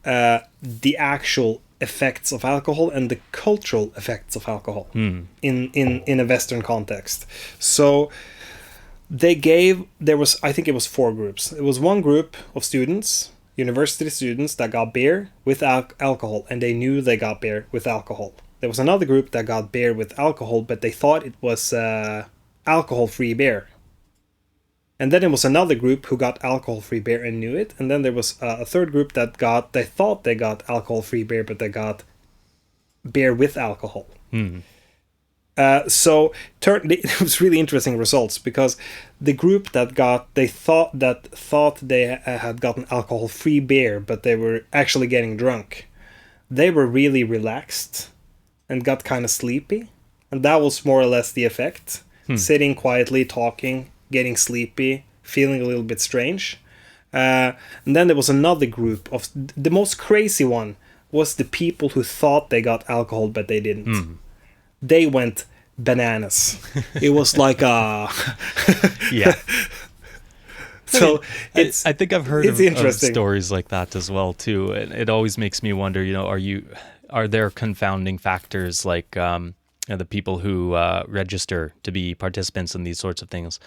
the actual effects of alcohol and the cultural effects of alcohol in a Western context. So there was, I think it was 4 groups. It was one group of students, university students, that got beer with alcohol, and they knew they got beer with alcohol. There was another group that got beer with alcohol, but they thought it was alcohol-free beer. And then there was another group who got alcohol-free beer and knew it. And then there was a third group that they thought they got alcohol-free beer, but they got beer with alcohol. So it was really interesting results, because the group that thought they had gotten alcohol-free beer, but they were actually getting drunk, they were really relaxed and got kind of sleepy. And that was more or less the effect. Sitting quietly, talking, getting sleepy, feeling a little bit strange. And then there was another group of the most crazy one was the people who thought they got alcohol, but they didn't. They went bananas. It was like a... Yeah. So I think I've heard of stories like that as well too. And it always makes me wonder, are there confounding factors like the people who register to be participants in these sorts of things?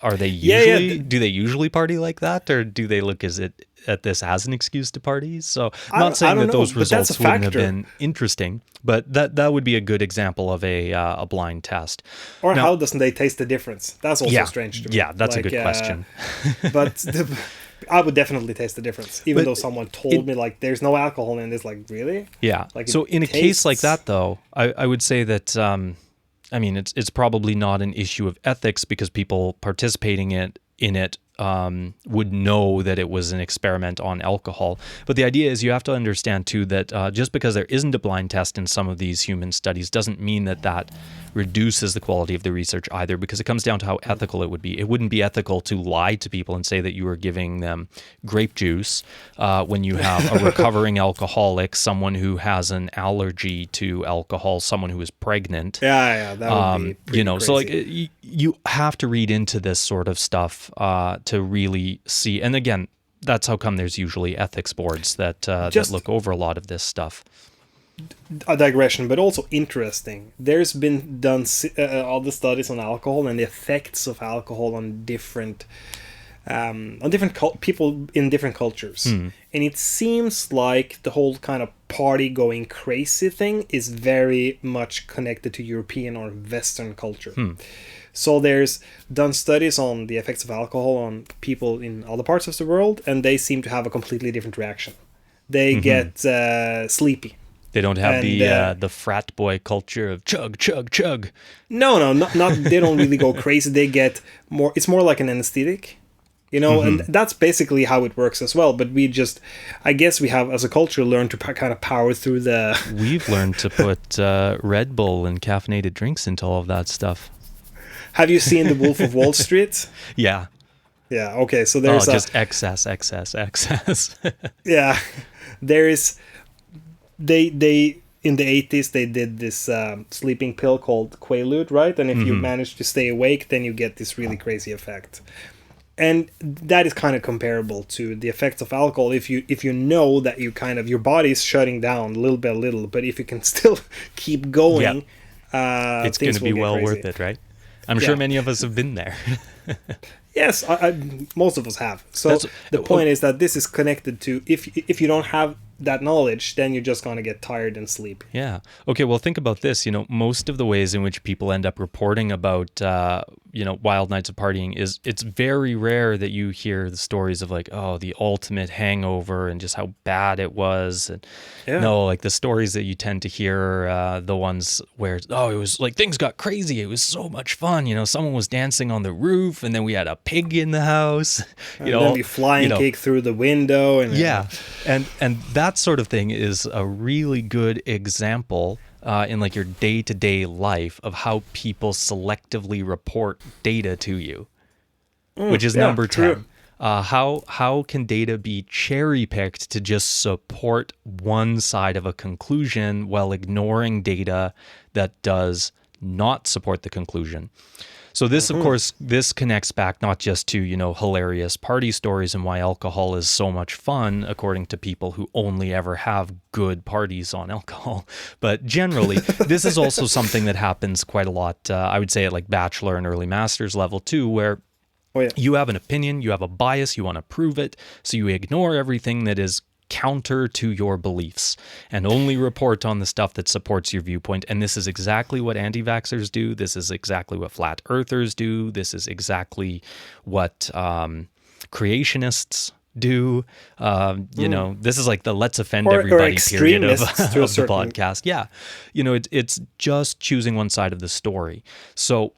Are they usually do they usually party like that, or do they look at this as an excuse to party? So I'm not saying that those results wouldn't have been interesting, but that would be a good example of a blind test. Or now, how doesn't they taste the difference? That's also strange to me. Yeah, that's a good question. But I would definitely taste the difference, even though someone told me like there's no alcohol in it. It's like, really? Yeah. Like, so in a case like that, though, I would say that it's probably not an issue of ethics, because people participating in it would know that it was an experiment on alcohol. But the idea is you have to understand too that just because there isn't a blind test in some of these human studies doesn't mean that reduces the quality of the research either, because it comes down to how ethical it would be. It wouldn't be ethical to lie to people and say that you were giving them grape juice when you have a recovering alcoholic, someone who has an allergy to alcohol, someone who is pregnant. Yeah, that would be pretty crazy. So like you have to read into this sort of stuff to really see. And again, that's how come there's usually ethics boards that look over a lot of this stuff. A digression, but also interesting. There's been done all the studies on alcohol and the effects of alcohol on different people in different cultures. And it seems like the whole kind of party going crazy thing is very much connected to European or Western culture. So there's done studies on the effects of alcohol on people in other parts of the world, and they seem to have a completely different reaction. They get sleepy. They don't have the frat boy culture of chug, chug, chug. No, not. They don't really go crazy. They get more. It's more like an anesthetic, and that's basically how it works as well. But I guess we have as a culture learned to kind of power through the. We've learned to put Red Bull and caffeinated drinks into all of that stuff. Have you seen The Wolf of Wall Street? Yeah. Yeah. Okay. So there's just excess. Yeah, there is. They in the 80s they did this sleeping pill called Quaalude, right? And if you manage to stay awake, then you get this really crazy effect. And that is kind of comparable to the effects of alcohol. If you know that your body's shutting down little by little, but if you can still keep going, it's going to be well worth it, right? I'm sure many of us have been there. Yes, most of us have. So the point is that this is connected to if you don't have that knowledge, then you're just going to get tired and sleep. Yeah. Okay, well, think about this. Most of the ways in which people end up reporting about, wild nights of partying is it's very rare that you hear the stories of like, oh, the ultimate hangover and just how bad it was. And no, like the stories that you tend to hear are the ones where, it was like things got crazy. It was so much fun. Someone was dancing on the roof and then we had a pig in the house. And then we flying cake through the window. And that sort of thing is a really good example in like your day-to-day life of how people selectively report data to you, which is number 10. How can data be cherry-picked to just support one side of a conclusion while ignoring data that does not support the conclusion? So this, of course, this connects back not just to, hilarious party stories and why alcohol is so much fun, according to people who only ever have good parties on alcohol. But generally, this is also something that happens quite a lot, I would say at like bachelor and early master's level too, where you have an opinion, you have a bias, you want to prove it, so you ignore everything that is counter to your beliefs and only report on the stuff that supports your viewpoint. And this is exactly what anti-vaxxers do. This is exactly what flat earthers do. This is exactly what creationists do. This is like the let's offend everybody period of the podcast. Yeah. It's just choosing one side of the story. So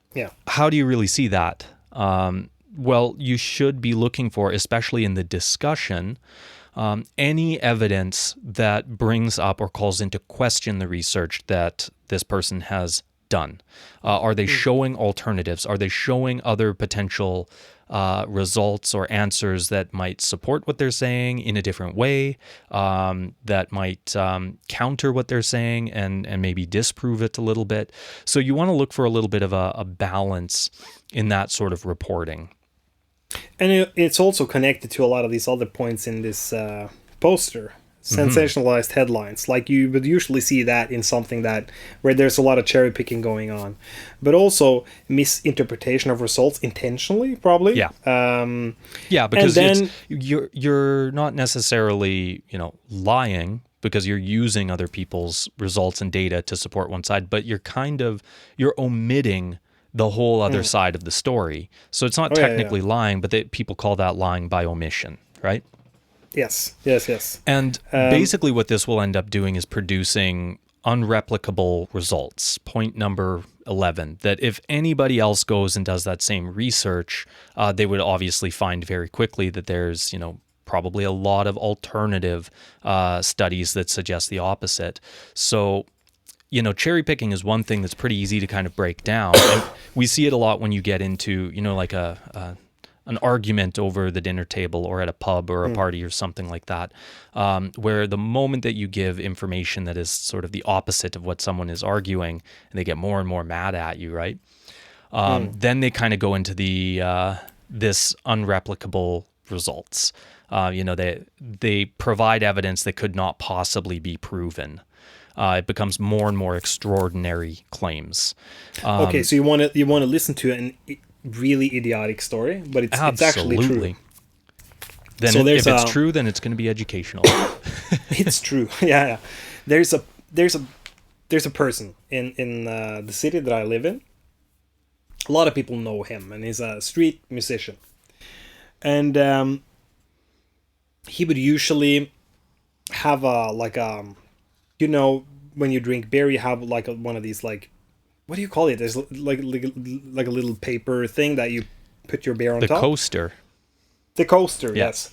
how do you really see that? Well, you should be looking for, especially in the discussion, any evidence that brings up or calls into question the research that this person has done. Are they showing alternatives? Are they showing other potential results or answers that might support what they're saying in a different way, that might counter what they're saying and maybe disprove it a little bit? So you want to look for a little bit of a balance in that sort of reporting. And it's also connected to a lot of these other points in this poster. Sensationalized headlines. Like you would usually see that in something where there's a lot of cherry picking going on, but also misinterpretation of results intentionally, probably. Because then you're not necessarily lying because you're using other people's results and data to support one side, but you're omitting the whole other side of the story. So it's not technically lying, but people call that lying by omission, right? Yes. And basically what this will end up doing is producing unreplicable results. Point number 11, that if anybody else goes and does that same research, they would obviously find very quickly that there's, probably a lot of alternative studies that suggest the opposite. So, cherry picking is one thing that's pretty easy to kind of break down. And we see it a lot when you get into, like an argument over the dinner table or at a pub or a party or something like that, where the moment that you give information that is sort of the opposite of what someone is arguing, and they get more and more mad at you, right? Then they kind of go into this unreplicable results. They provide evidence that could not possibly be proven. It becomes more and more extraordinary claims. Okay, so you want to listen to an really idiotic story, but it's actually true. Then so if it's true, then it's going to be educational. It's true. Yeah. There's a person in the city that I live in. A lot of people know him, and he's a street musician. And he would usually have when you drink beer, you have one of these what do you call it? There's like a little paper thing that you put your beer on top. The coaster. The coaster, yes.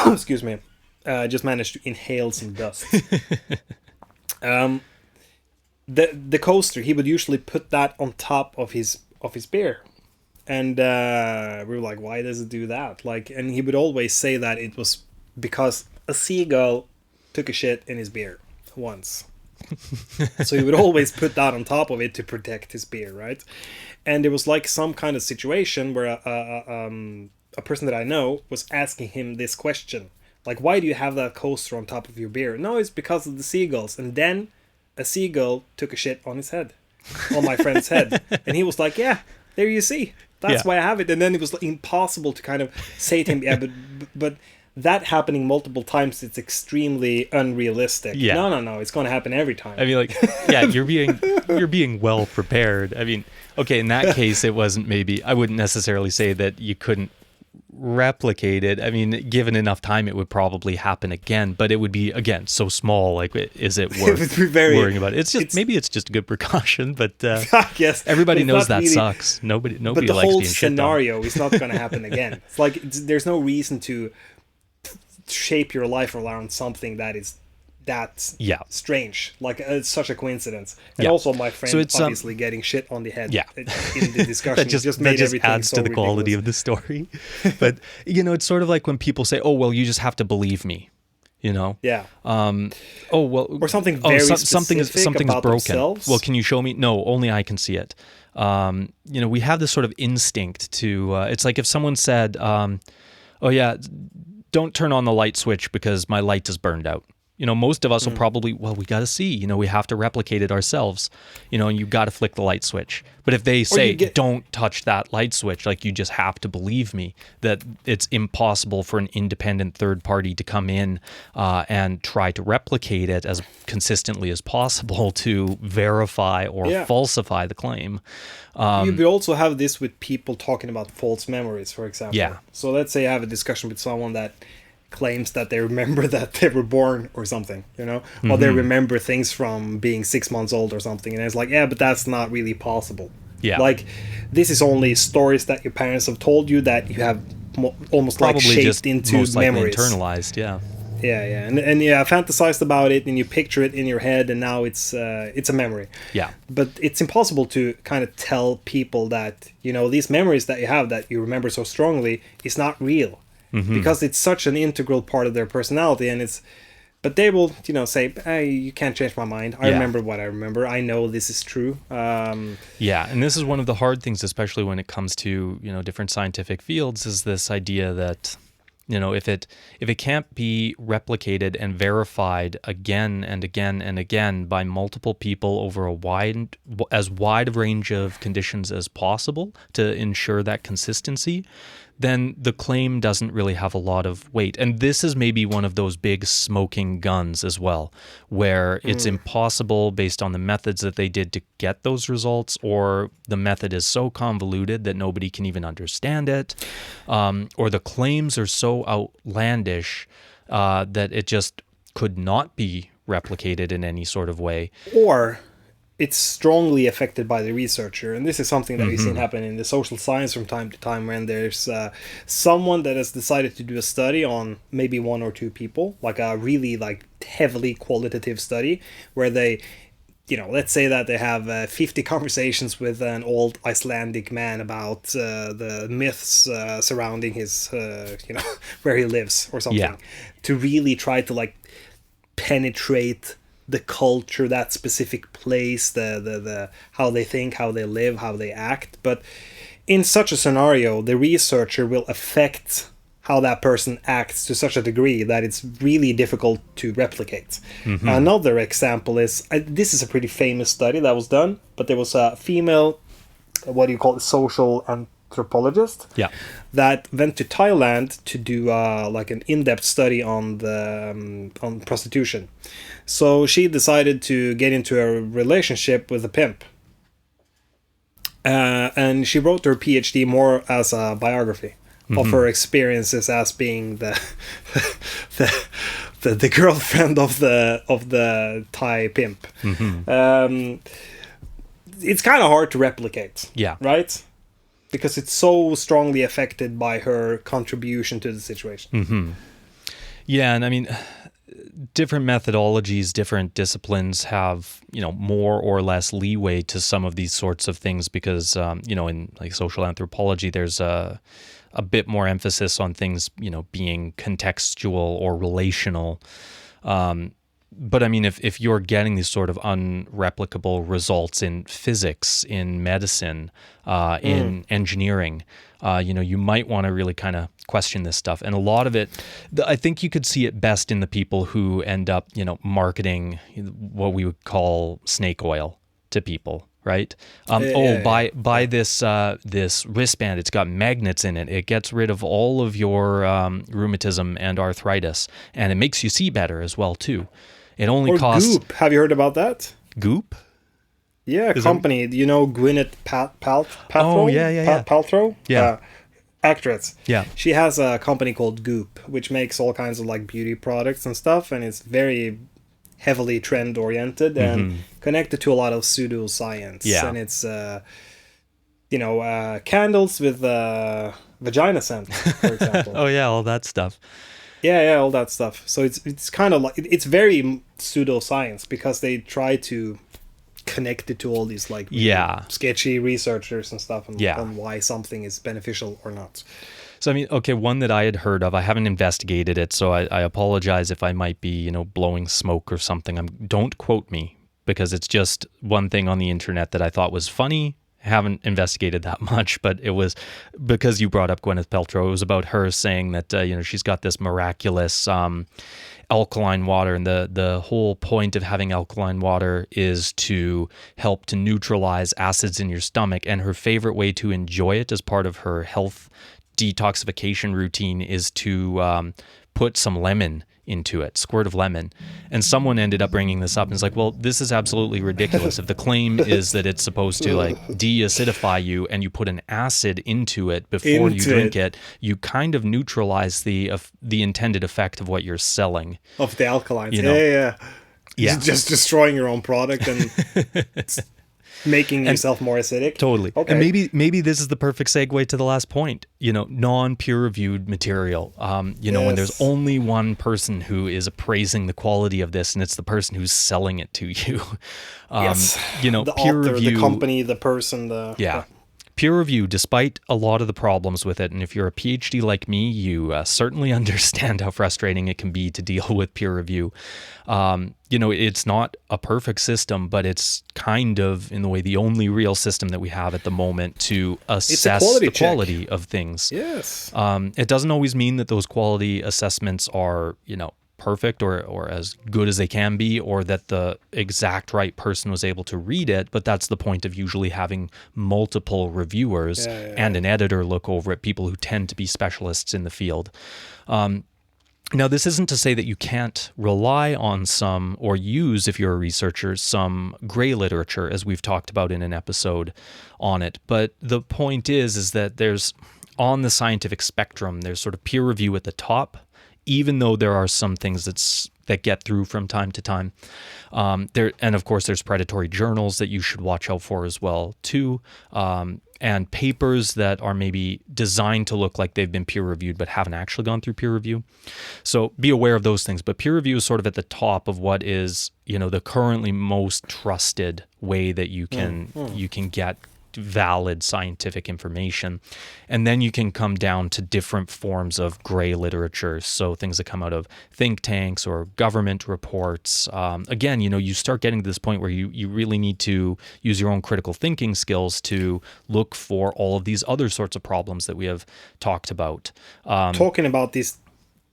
Excuse me. I just managed to inhale some dust. The coaster, he would usually put that on top of his beer. And we were like, why does it do that? And he would always say that it was because a seagull took a shit in his beer once. So he would always put that on top of it to protect his beer, right? And there was some kind of situation where a person that I know was asking him this question, why do you have that coaster on top of your beer? No, it's because of the seagulls. And then a seagull took a shit on his head, on my friend's head, and he was like, yeah, there you see, that's why I have it. And then it was impossible to kind of say to him, yeah, but that happening multiple times, it's extremely unrealistic. Yeah. No, it's going to happen every time. I mean, you're being well prepared. I mean, okay, in that case, it wasn't I wouldn't necessarily say that you couldn't replicate it. I mean, given enough time, it would probably happen again, but it would be, again, so small. Is it worth worrying about it? Maybe it's just a good precaution, but yes, everybody knows that really sucks. Nobody but likes the whole being shit on. scenario is not going to happen again. It's there's no reason to shape your life around something that's strange. It's such a coincidence. And also my friend obviously getting shit on the head in the discussion. that just adds to the quality of the story. But it's sort of like when people say, oh well, you just have to believe me, yeah. Or something very something is broken. Themselves. Well, can you show me? No, only I can see it. We have this sort of instinct to it's like if someone said, oh yeah, don't turn on the light switch because my light is burned out. Most of us will probably, well, we got to see, we have to replicate it ourselves, and you got to flick the light switch. But if they say, don't touch that light switch, like, you just have to believe me that it's impossible for an independent third party to come in and try to replicate it as consistently as possible to verify or falsify the claim. You could also have this with people talking about false memories, for example. Yeah. So let's say you have a discussion with someone that claims that they remember that they were born or something, or they remember things from being 6 months old or something, and it's like, but that's not really possible. Yeah. Like, this is only stories that your parents have told you that you have almost probably like shaped just into most likely memories. Internalized, yeah. Yeah, and you fantasized about it, and you picture it in your head, and now it's a memory. Yeah. But it's impossible to kind of tell people that, these memories that you have that you remember so strongly is not real. Because it's such an integral part of their personality, but they will, say, hey, you can't change my mind. I remember what I remember. I know this is true. Yeah, and this is one of the hard things, especially when it comes to, different scientific fields, is this idea that, if it can't be replicated and verified again and again and again by multiple people over as wide a range of conditions as possible to ensure that consistency, then the claim doesn't really have a lot of weight. And this is maybe one of those big smoking guns as well, where it's impossible based on the methods that they did to get those results, or the method is so convoluted that nobody can even understand it, or the claims are so outlandish that it just could not be replicated in any sort of way. Or it's strongly affected by the researcher, and this is something that we've seen happen in the social science from time to time, when there's someone that has decided to do a study on maybe one or two people, like a really heavily qualitative study, where they, let's say that they have 50 conversations with an old Icelandic man about the myths surrounding his, where he lives or something, to really try to penetrate the culture, that specific place, the how they think, how they live, how they act. But in such a scenario, the researcher will affect how that person acts to such a degree that it's really difficult to replicate. Another example is, this is a pretty famous study that was done, but there was a female, social anthropologist, that went to Thailand to do an in-depth study on on prostitution. So she decided to get into a relationship with a pimp, and she wrote her PhD more as a biography of her experiences as being the girlfriend of the Thai pimp. It's kind of hard to replicate, right? Because it's so strongly affected by her contribution to the situation. Yeah, and I mean, different methodologies, different disciplines have, more or less leeway to some of these sorts of things, because, in social anthropology, there's a bit more emphasis on things, being contextual or relational. But I mean, if you're getting these sort of unreplicable results in physics, in medicine, in engineering, you might want to really kind of question this stuff. And a lot of it, I think you could see it best in the people who end up, marketing what we would call snake oil to people, right? Buy this wristband. It's got magnets in it. It gets rid of all of your rheumatism and arthritis, and it makes you see better as well too. It only costs. Goop. Have you heard about that? Goop? Yeah, a company. Gwyneth Paltrow? Oh, yeah. Paltrow? Yeah. Actress. Yeah. She has a company called Goop, which makes all kinds of beauty products and stuff, and it's very heavily trend oriented and connected to a lot of pseudoscience. Yeah. And it's candles with vagina scent, for example. Oh yeah, all that stuff. Yeah, all that stuff. So it's kind of it's very pseudoscience, because they try to connect it to all these sketchy researchers and stuff, on why something is beneficial or not. So I mean, okay, one that I had heard of, I haven't investigated it, so I apologize if I might be, blowing smoke or something. Don't quote me, because it's just one thing on the internet that I thought was funny. Haven't investigated that much, but it was because you brought up Gwyneth Paltrow. It was about her saying that she's got this miraculous alkaline water, and the whole point of having alkaline water is to help to neutralize acids in your stomach. And her favorite way to enjoy it as part of her health detoxification routine is to put some lemon into it, squirt of lemon. And someone ended up bringing this up and is like, well, this is absolutely ridiculous. If the claim is that it's supposed to like deacidify you and you put an acid into it before you drink it, you kind of neutralize the intended effect of what you're selling. Of the alkalines. You know? Yeah. Yeah. Just destroying your own product and making yourself more acidic. Totally. Okay. And maybe this is the perfect segue to the last point. Non-peer-reviewed material. When there's only one person who is appraising the quality of this, and it's the person who's selling it to you. Yes. The peer author, review, the company, the person, peer review, despite a lot of the problems with it, and if you're a PhD like me, you certainly understand how frustrating it can be to deal with peer review. It's not a perfect system, but it's kind of, in the way, the only real system that we have at the moment to assess the quality of things. Yes. It doesn't always mean that those quality assessments are, perfect or as good as they can be, or that the exact right person was able to read it, but that's the point of usually having multiple reviewers and an editor look over it, people who tend to be specialists in the field. Now, this isn't to say that you can't rely on some, or use, if you're a researcher, some gray literature, as we've talked about in an episode on it. But the point is that there's, on the scientific spectrum, there's sort of peer review at the top, even though there are some things that get through from time to time. And of course, there's predatory journals that you should watch out for as well, too. And papers that are maybe designed to look like they've been peer reviewed but haven't actually gone through peer review. So be aware of those things. But peer review is sort of at the top of what is, the currently most trusted way that you can get valid scientific information. And then you can come down to different forms of gray literature. So things that come out of think tanks or government reports. Again, you start getting to this point where you really need to use your own critical thinking skills to look for all of these other sorts of problems that we have talked about. Talking about these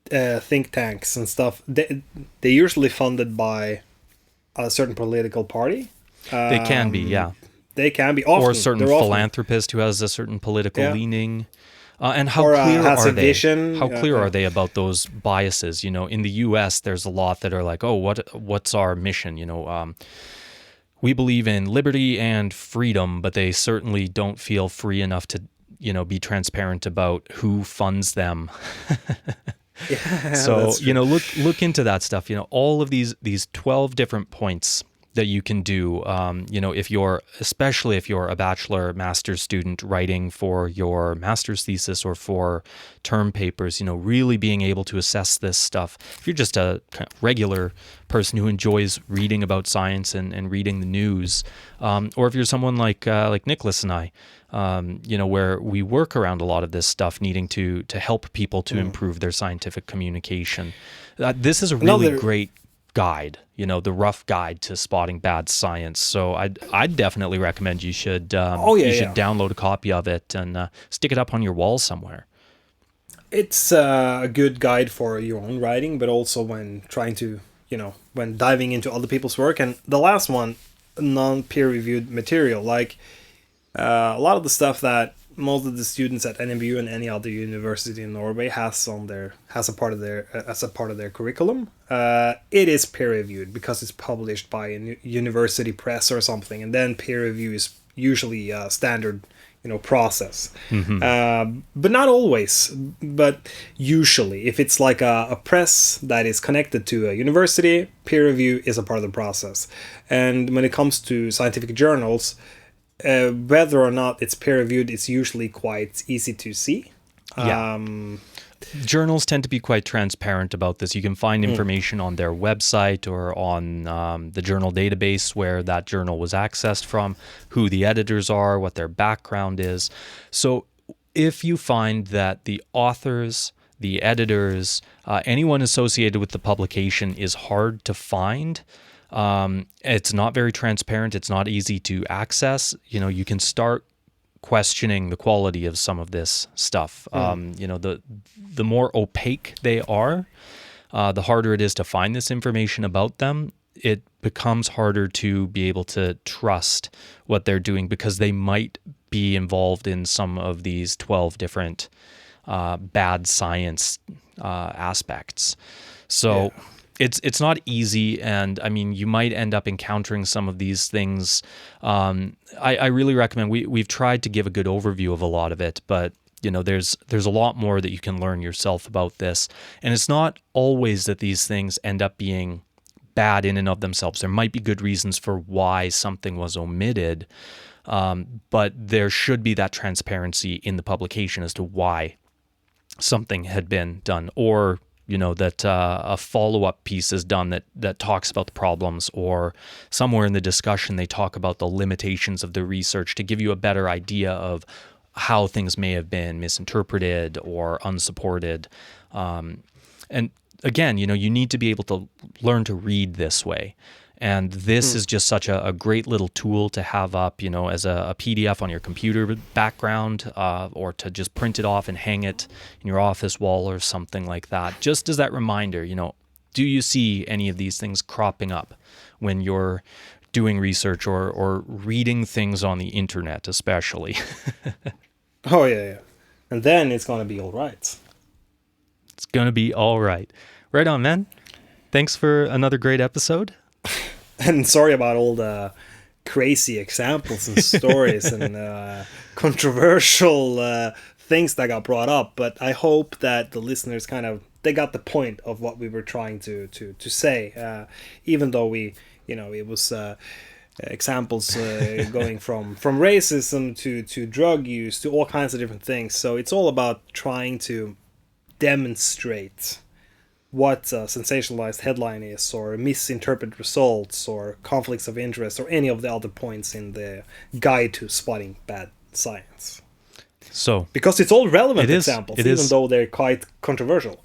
think tanks and stuff, they're usually funded by a certain political party. They can be, yeah. They can be often. Or a certain philanthropist who has a certain political leaning. And how clear are they? How clear are they about those biases? In the U.S., there's a lot that are like, oh, what's our mission? We believe in liberty and freedom, but they certainly don't feel free enough to, be transparent about who funds them. So, look into that stuff. All of these 12 different points that you can do, especially if you're a bachelor, master's student writing for your master's thesis or for term papers, really being able to assess this stuff. If you're just a kind of regular person who enjoys reading about science and reading the news, or if you're someone like Nicholas and I, where we work around a lot of this stuff, needing to help people to improve their scientific communication. This is a really great guide, the rough guide to spotting bad science. So I'd definitely recommend you should download a copy of it and stick it up on your wall somewhere. It's a good guide for your own writing, but also when trying to, when diving into other people's work. And the last one, non-peer-reviewed material, like a lot of the stuff that most of the students at NMBU and any other university in Norway has as a part of their curriculum. It is peer reviewed because it's published by a university press or something, and then peer review is usually a standard process. But not always, but usually if it's like a press that is connected to a university, peer review is a part of the process. And when it comes to scientific journals, whether or not it's peer-reviewed, it's usually quite easy to see. Journals tend to be quite transparent about this. You can find information on their website or on the journal database where that journal was accessed from, who the editors are, what their background is. So if you find that the authors, the editors, anyone associated with the publication is hard to find, it's not very transparent, it's not easy to access, you can start questioning the quality of some of this stuff. The more opaque they are, the harder it is to find this information about them. It becomes harder to be able to trust what they're doing because they might be involved in some of these 12 different bad science aspects. So it's not easy, and I mean, you might end up encountering some of these things. I really recommend, we've tried to give a good overview of a lot of it, but there's a lot more that you can learn yourself about this. And it's not always that these things end up being bad in and of themselves. There might be good reasons for why something was omitted, but there should be that transparency in the publication as to why something had been done, or that a follow-up piece is done that talks about the problems, or somewhere in the discussion they talk about the limitations of the research to give you a better idea of how things may have been misinterpreted or unsupported. And again, you need to be able to learn to read this way. And this is just such a great little tool to have up, as a PDF on your computer background, or to just print it off and hang it in your office wall or something like that. Just as that reminder, do you see any of these things cropping up when you're doing research or reading things on the internet, especially? Oh, yeah. And then it's going to be all right. It's going to be all right. Right on, man. Thanks for another great episode. And sorry about all the crazy examples and stories and controversial things that got brought up. But I hope that the listeners they got the point of what we were trying to say. Even though it was examples going from racism to drug use to all kinds of different things. So it's all about trying to demonstrate what a sensationalized headline is, or misinterpreted results, or conflicts of interest, or any of the other points in the guide to spotting bad science. So, because it's all relevant examples, even though they're quite controversial.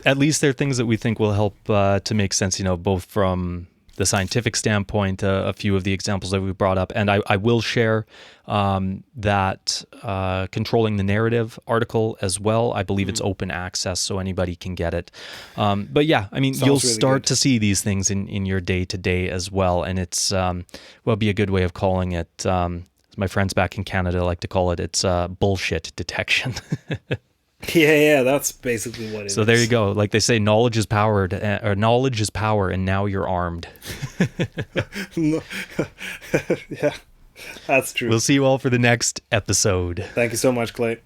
At least they're things that we think will help to make sense, both from the scientific standpoint, a few of the examples that we brought up. And I will share that Controlling the Narrative article as well. I believe it's open access, so anybody can get it. But yeah, I mean, you'll really start to see these things in your day-to-day as well. And it's, be a good way of calling it, as my friends back in Canada like to call it, it's bullshit detection. Yeah, that's basically what it is. So there you go. Like they say, knowledge is power, and now you're armed. Yeah, that's true. We'll see you all for the next episode. Thank you so much, Clay.